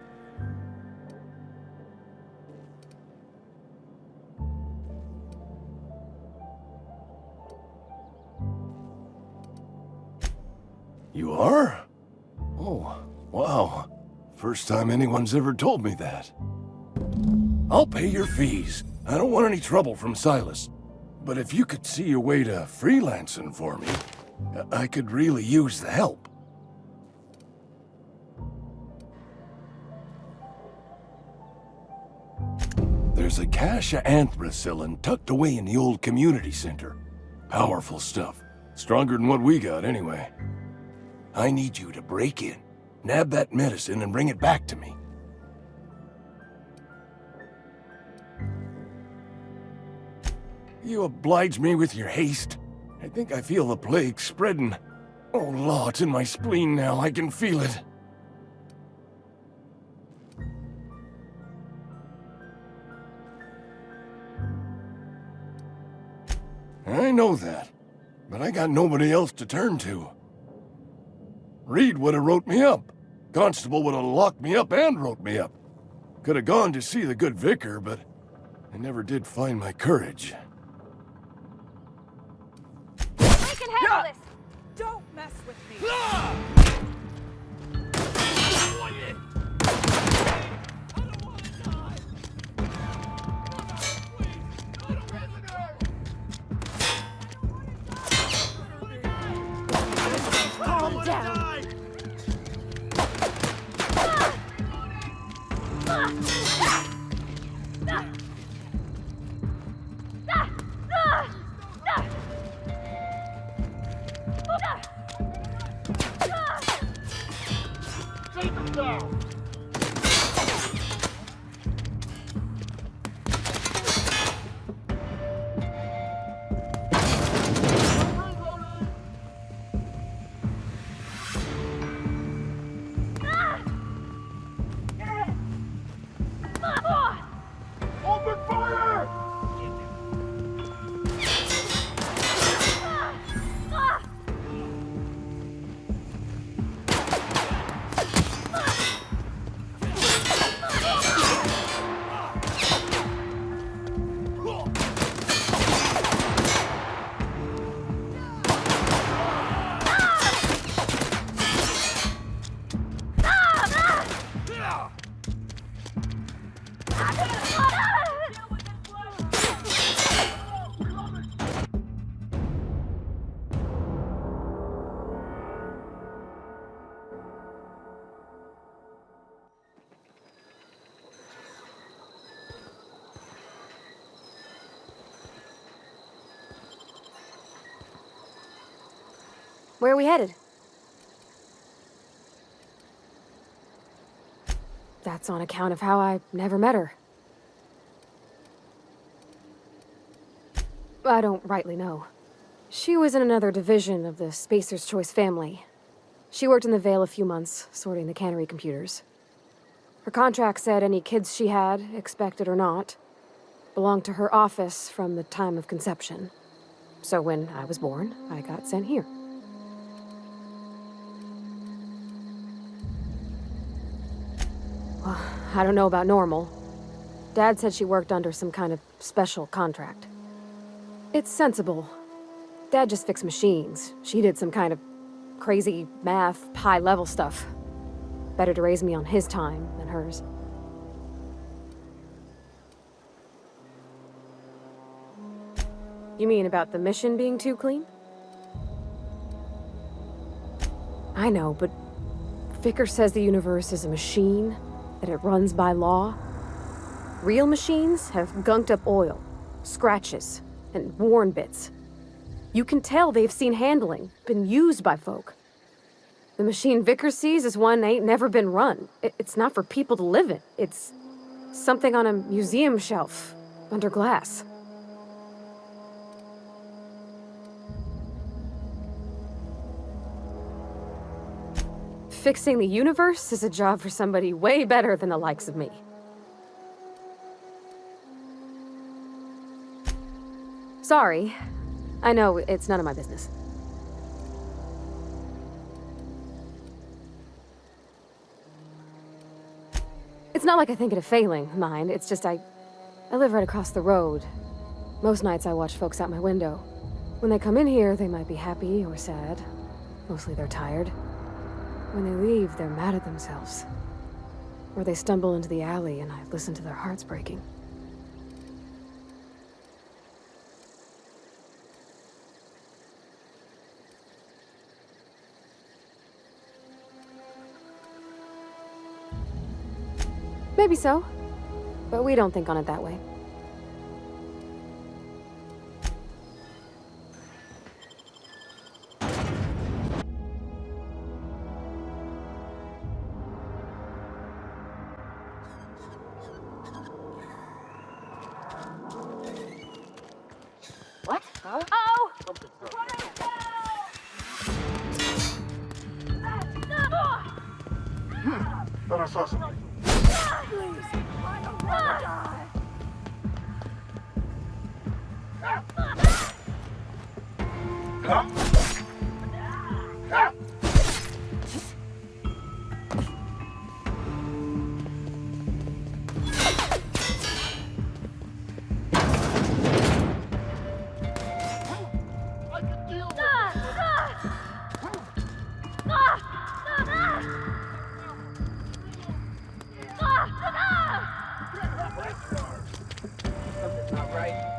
You are? Oh, wow. First time anyone's ever told me that. I'll pay your fees. I don't want any trouble from Silas. But if you could see a way to freelancing for me, I could really use the help. There's a cache of anthracillin tucked away in the old community center. Powerful stuff. Stronger than what we got, anyway. I need you to break in, nab that medicine, and bring it back to me. You oblige me with your haste. I think I feel the plague spreading. Oh, Law, it's in my spleen now. I can feel it. I know that, but I got nobody else to turn to. Reed would have wrote me up. Constable would have locked me up and wrote me up. Could have gone to see the good vicar, but I never did find my courage. I can handle this! Don't mess with me! Calm down. Take them down! Open fire! Where are we headed? That's on account of how I never met her. I don't rightly know. She was in another division of the Spacer's Choice family. She worked in the Vale a few months, sorting the cannery computers. Her contract said any kids she had, expected or not, belonged to her office from the time of conception. So when I was born, I got sent here. Well, I don't know about normal. Dad said she worked under some kind of special contract. It's sensible. Dad just fixed machines. She did some kind of crazy math, high-level stuff. Better to raise me on his time than hers. You mean about the mission being too clean? I know, but Vicker says the universe is a machine, that it runs by law. Real machines have gunked up oil, scratches, and worn bits. You can tell they've seen handling, been used by folk. The machine Vickers sees is one ain't never been run. It's not for people to live in. It's something on a museum shelf, under glass. Fixing the universe is a job for somebody way better than the likes of me. Sorry. I know, it's none of my business. It's not like I think it a failing, mind. It's just I live right across the road. Most nights I watch folks out my window. When they come in here, they might be happy or sad. Mostly they're tired. When they leave, they're mad at themselves. Or they stumble into the alley and I listen to their hearts breaking. Maybe so, but we don't think on it that way. What? Huh? Oh! Thought I saw something. Please! I don't want to die! Something's not right.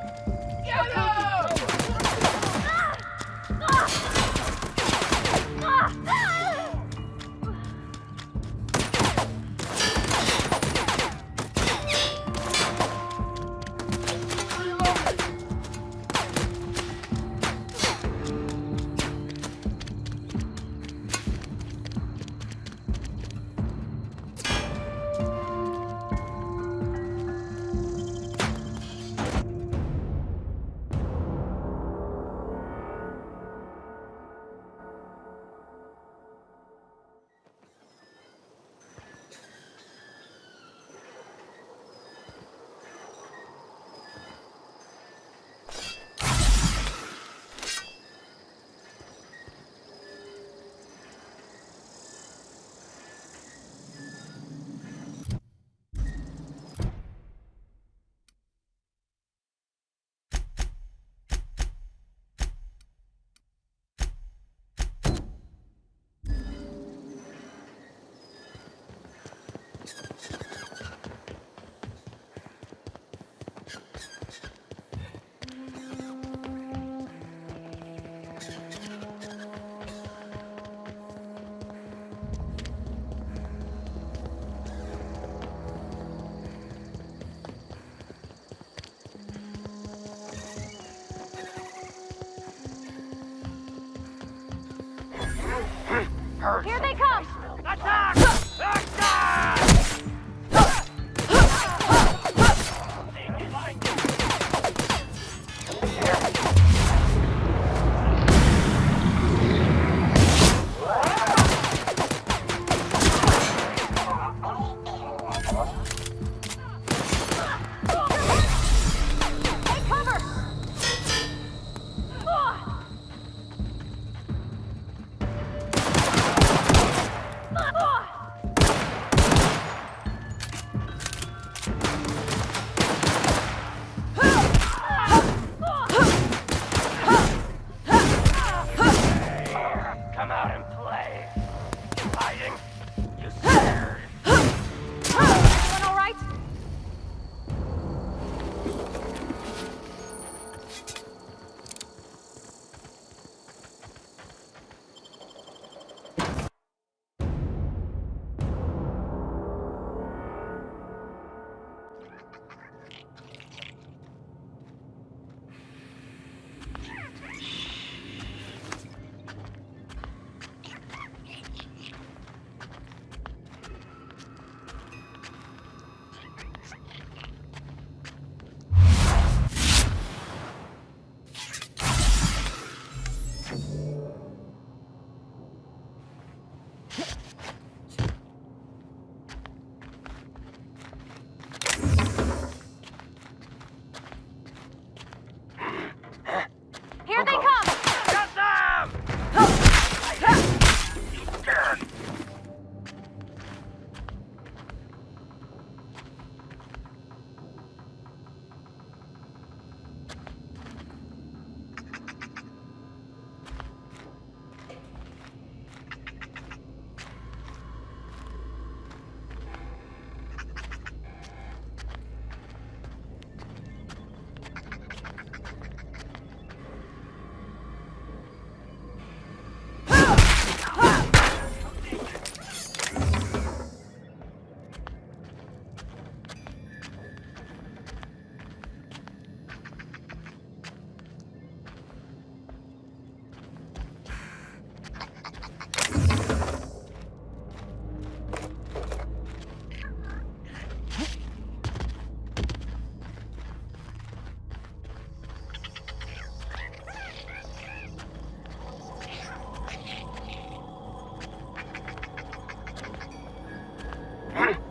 Incoming!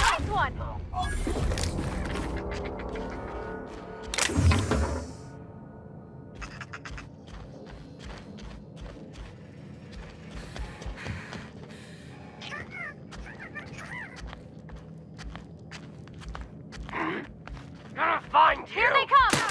Nice one! Gonna find you! Here they come!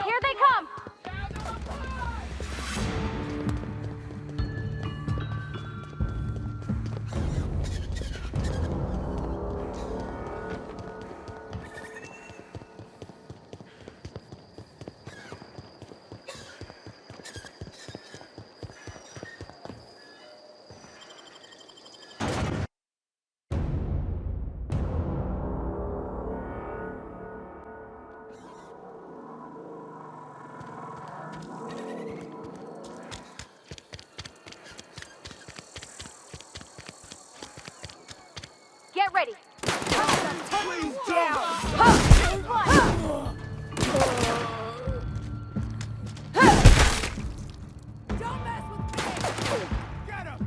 Here they come! Get ready! Please don't mess with me! Get him!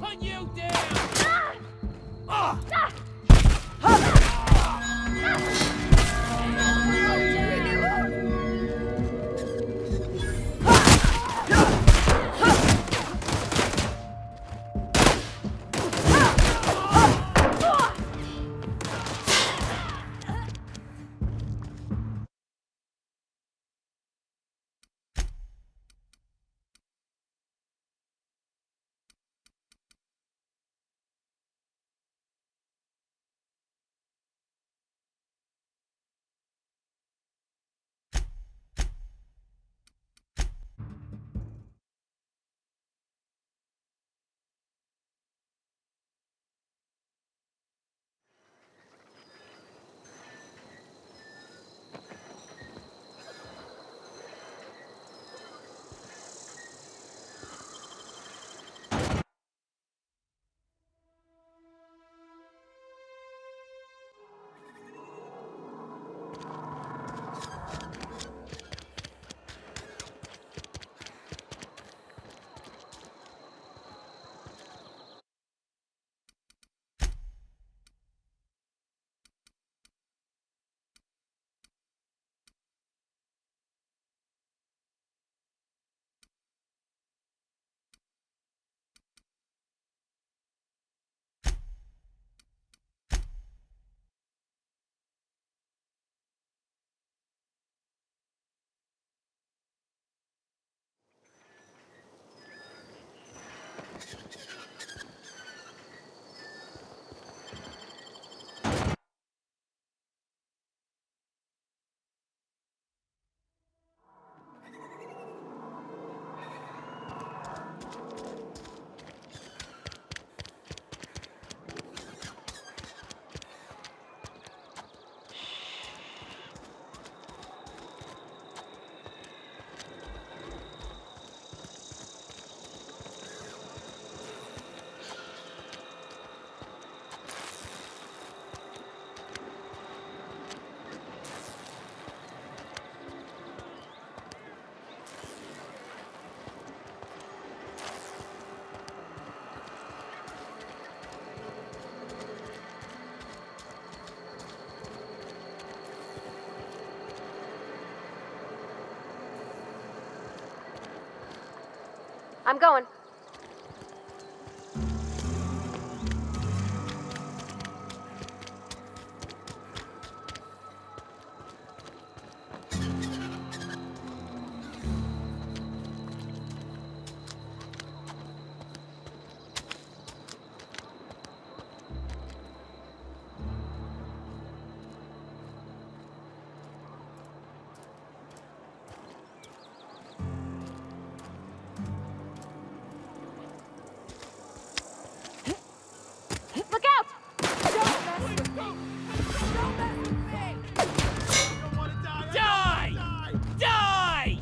Put you down! I'm going. Look out! Don't mess with me! Don't mess with me! Die! Die!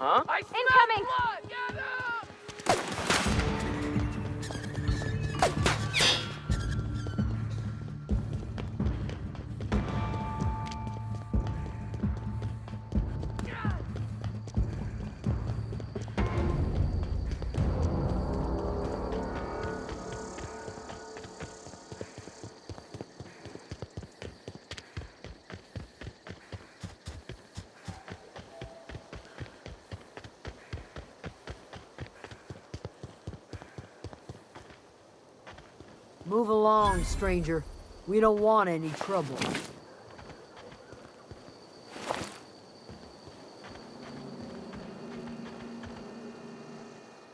Huh? Incoming! Move along, stranger. We don't want any trouble.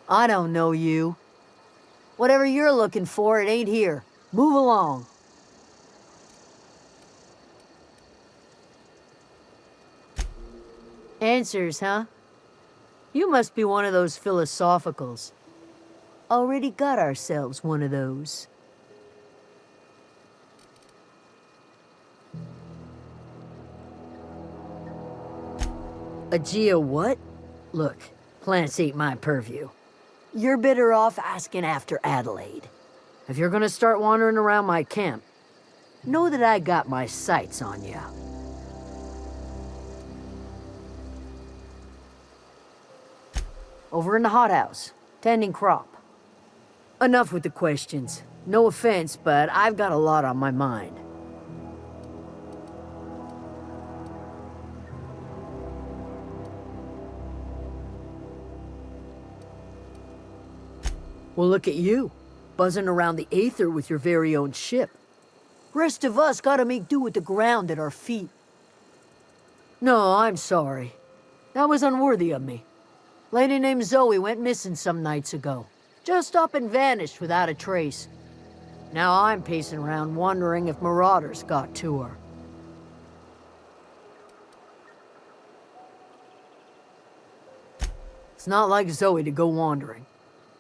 I don't know you. Whatever you're looking for, it ain't here. Move along. Answers, huh? You must be one of those philosophicals. Already got ourselves one of those. A geo what? Look, plants ain't my purview. You're better off asking after Adelaide. If you're gonna start wandering around my camp, know that I got my sights on ya. Over in the hothouse, tending crop. Enough with the questions. No offense, but I've got a lot on my mind. Well, look at you, buzzing around the Aether with your very own ship. Rest of us gotta make do with the ground at our feet. No, I'm sorry. That was unworthy of me. Lady named Zoe went missing some nights ago. Just up and vanished without a trace. Now I'm pacing around wondering if marauders got to her. It's not like Zoe to go wandering.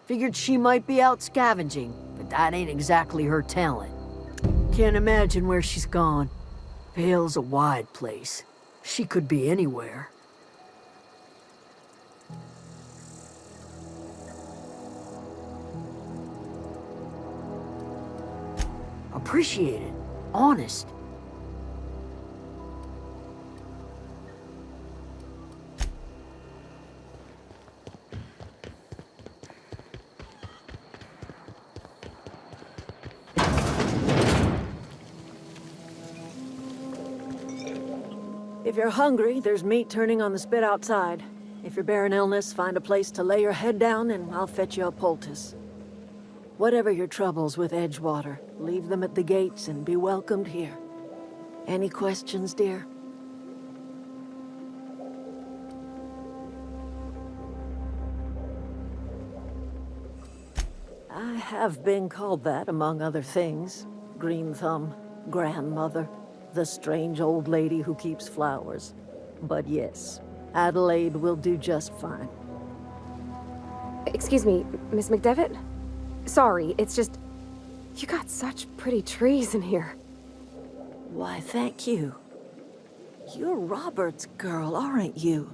Figured she might be out scavenging, but that ain't exactly her talent. Can't imagine where she's gone. Vale's a wide place. She could be anywhere. Appreciate it. Honest. If you're hungry, there's meat turning on the spit outside. If you're bearing illness, find a place to lay your head down and I'll fetch you a poultice. Whatever your troubles with Edgewater, leave them at the gates and be welcomed here. Any questions, dear? I have been called that, among other things. Green Thumb, grandmother, the strange old lady who keeps flowers. But yes, Adelaide will do just fine. Excuse me, Miss McDevitt? Sorry, it's just... You got such pretty trees in here. Why, thank you. You're Robert's girl, aren't you?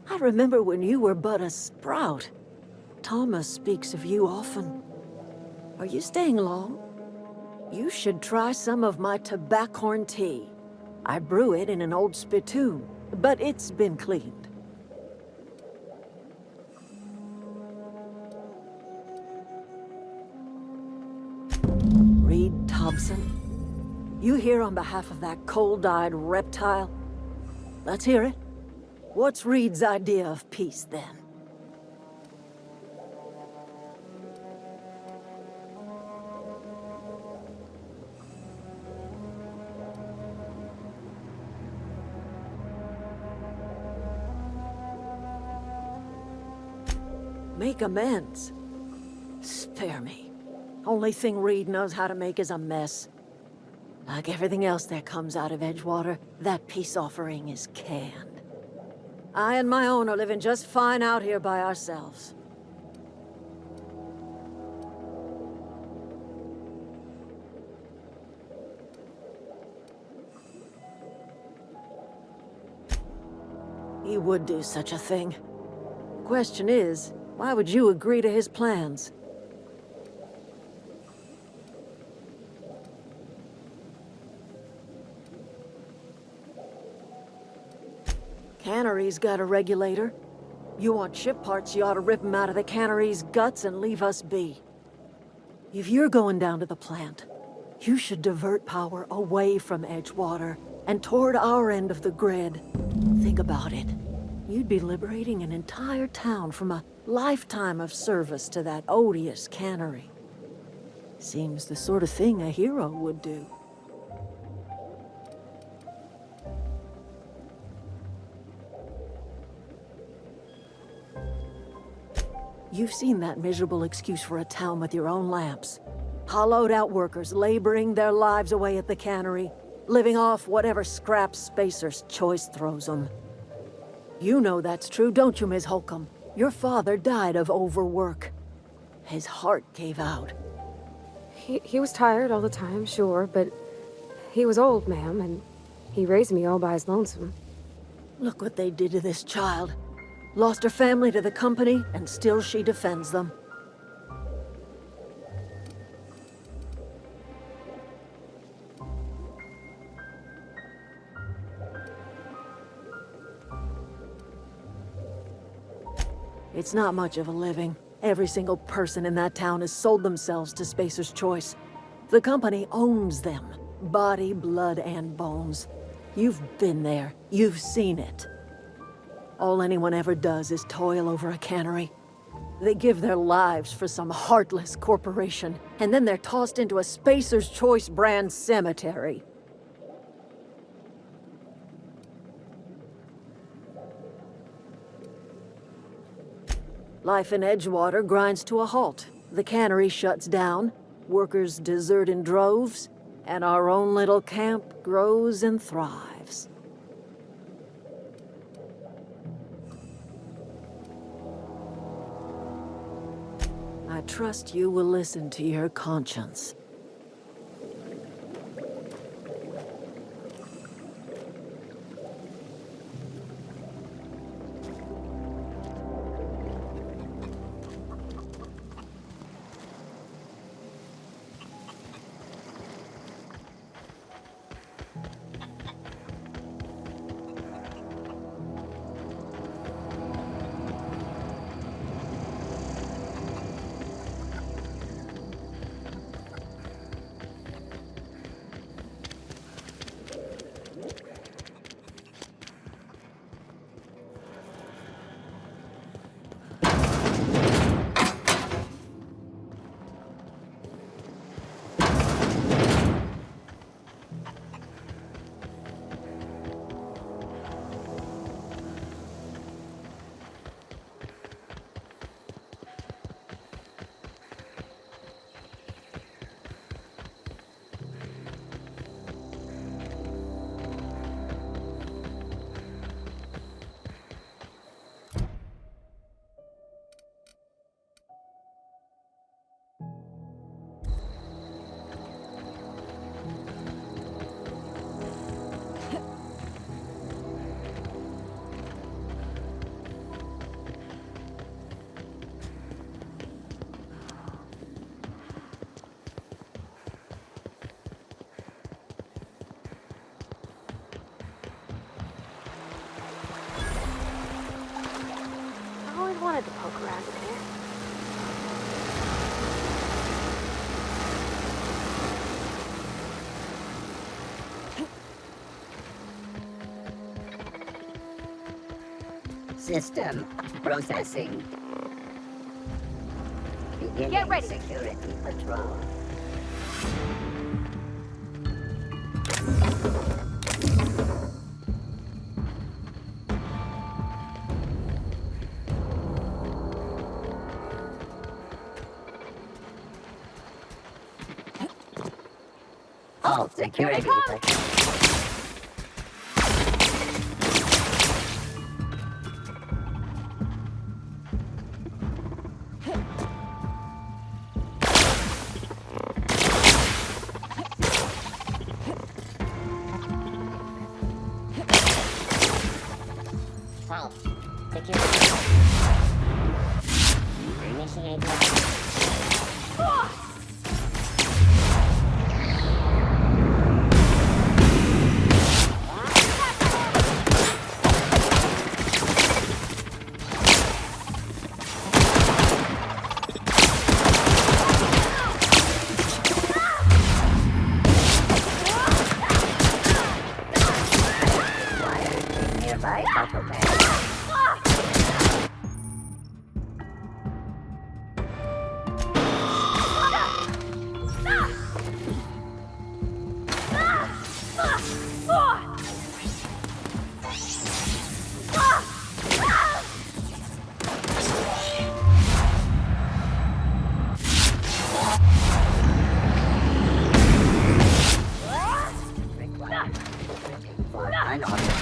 I remember when you were but a sprout. Thomas speaks of you often. Are you staying long? You should try some of my tobaccorn tea. I brew it in an old spittoon, but it's been cleaned. Reed Thompson? You here on behalf of that cold-eyed reptile? Let's hear it. What's Reed's idea of peace, then? Make amends. Spare me. Only thing Reed knows how to make is a mess. Like everything else that comes out of Edgewater, that peace offering is canned. I and my own are living just fine out here by ourselves. He would do such a thing. Question is, why would you agree to his plans? Cannery's got a regulator. You want ship parts, you ought to rip 'em out of the cannery's guts and leave us be. If you're going down to the plant, you should divert power away from Edgewater and toward our end of the grid. Think about it. You'd be liberating an entire town from a lifetime of service to that odious cannery. Seems the sort of thing a hero would do. You've seen that miserable excuse for a town with your own lamps. Hollowed out workers laboring their lives away at the cannery, living off whatever scraps Spacer's Choice throws them. You know that's true, don't you, Ms. Holcomb? Your father died of overwork. His heart gave out. He was tired all the time, sure, but he was old, ma'am, and he raised me all by his lonesome. Look what they did to this child. Lost her family to the company, and still she defends them. It's not much of a living. Every single person in that town has sold themselves to Spacer's Choice. The company owns them. Body, blood, and bones. You've been there. You've seen it. All anyone ever does is toil over a cannery. They give their lives for some heartless corporation, and then they're tossed into a Spacer's Choice brand cemetery. Life in Edgewater grinds to a halt. The cannery shuts down, workers desert in droves, and our own little camp grows and thrives. I trust you will listen to your conscience. I always wanted to poke around in here. System processing. Beginning Get ready. security patrol. All security patrol. Security. I know.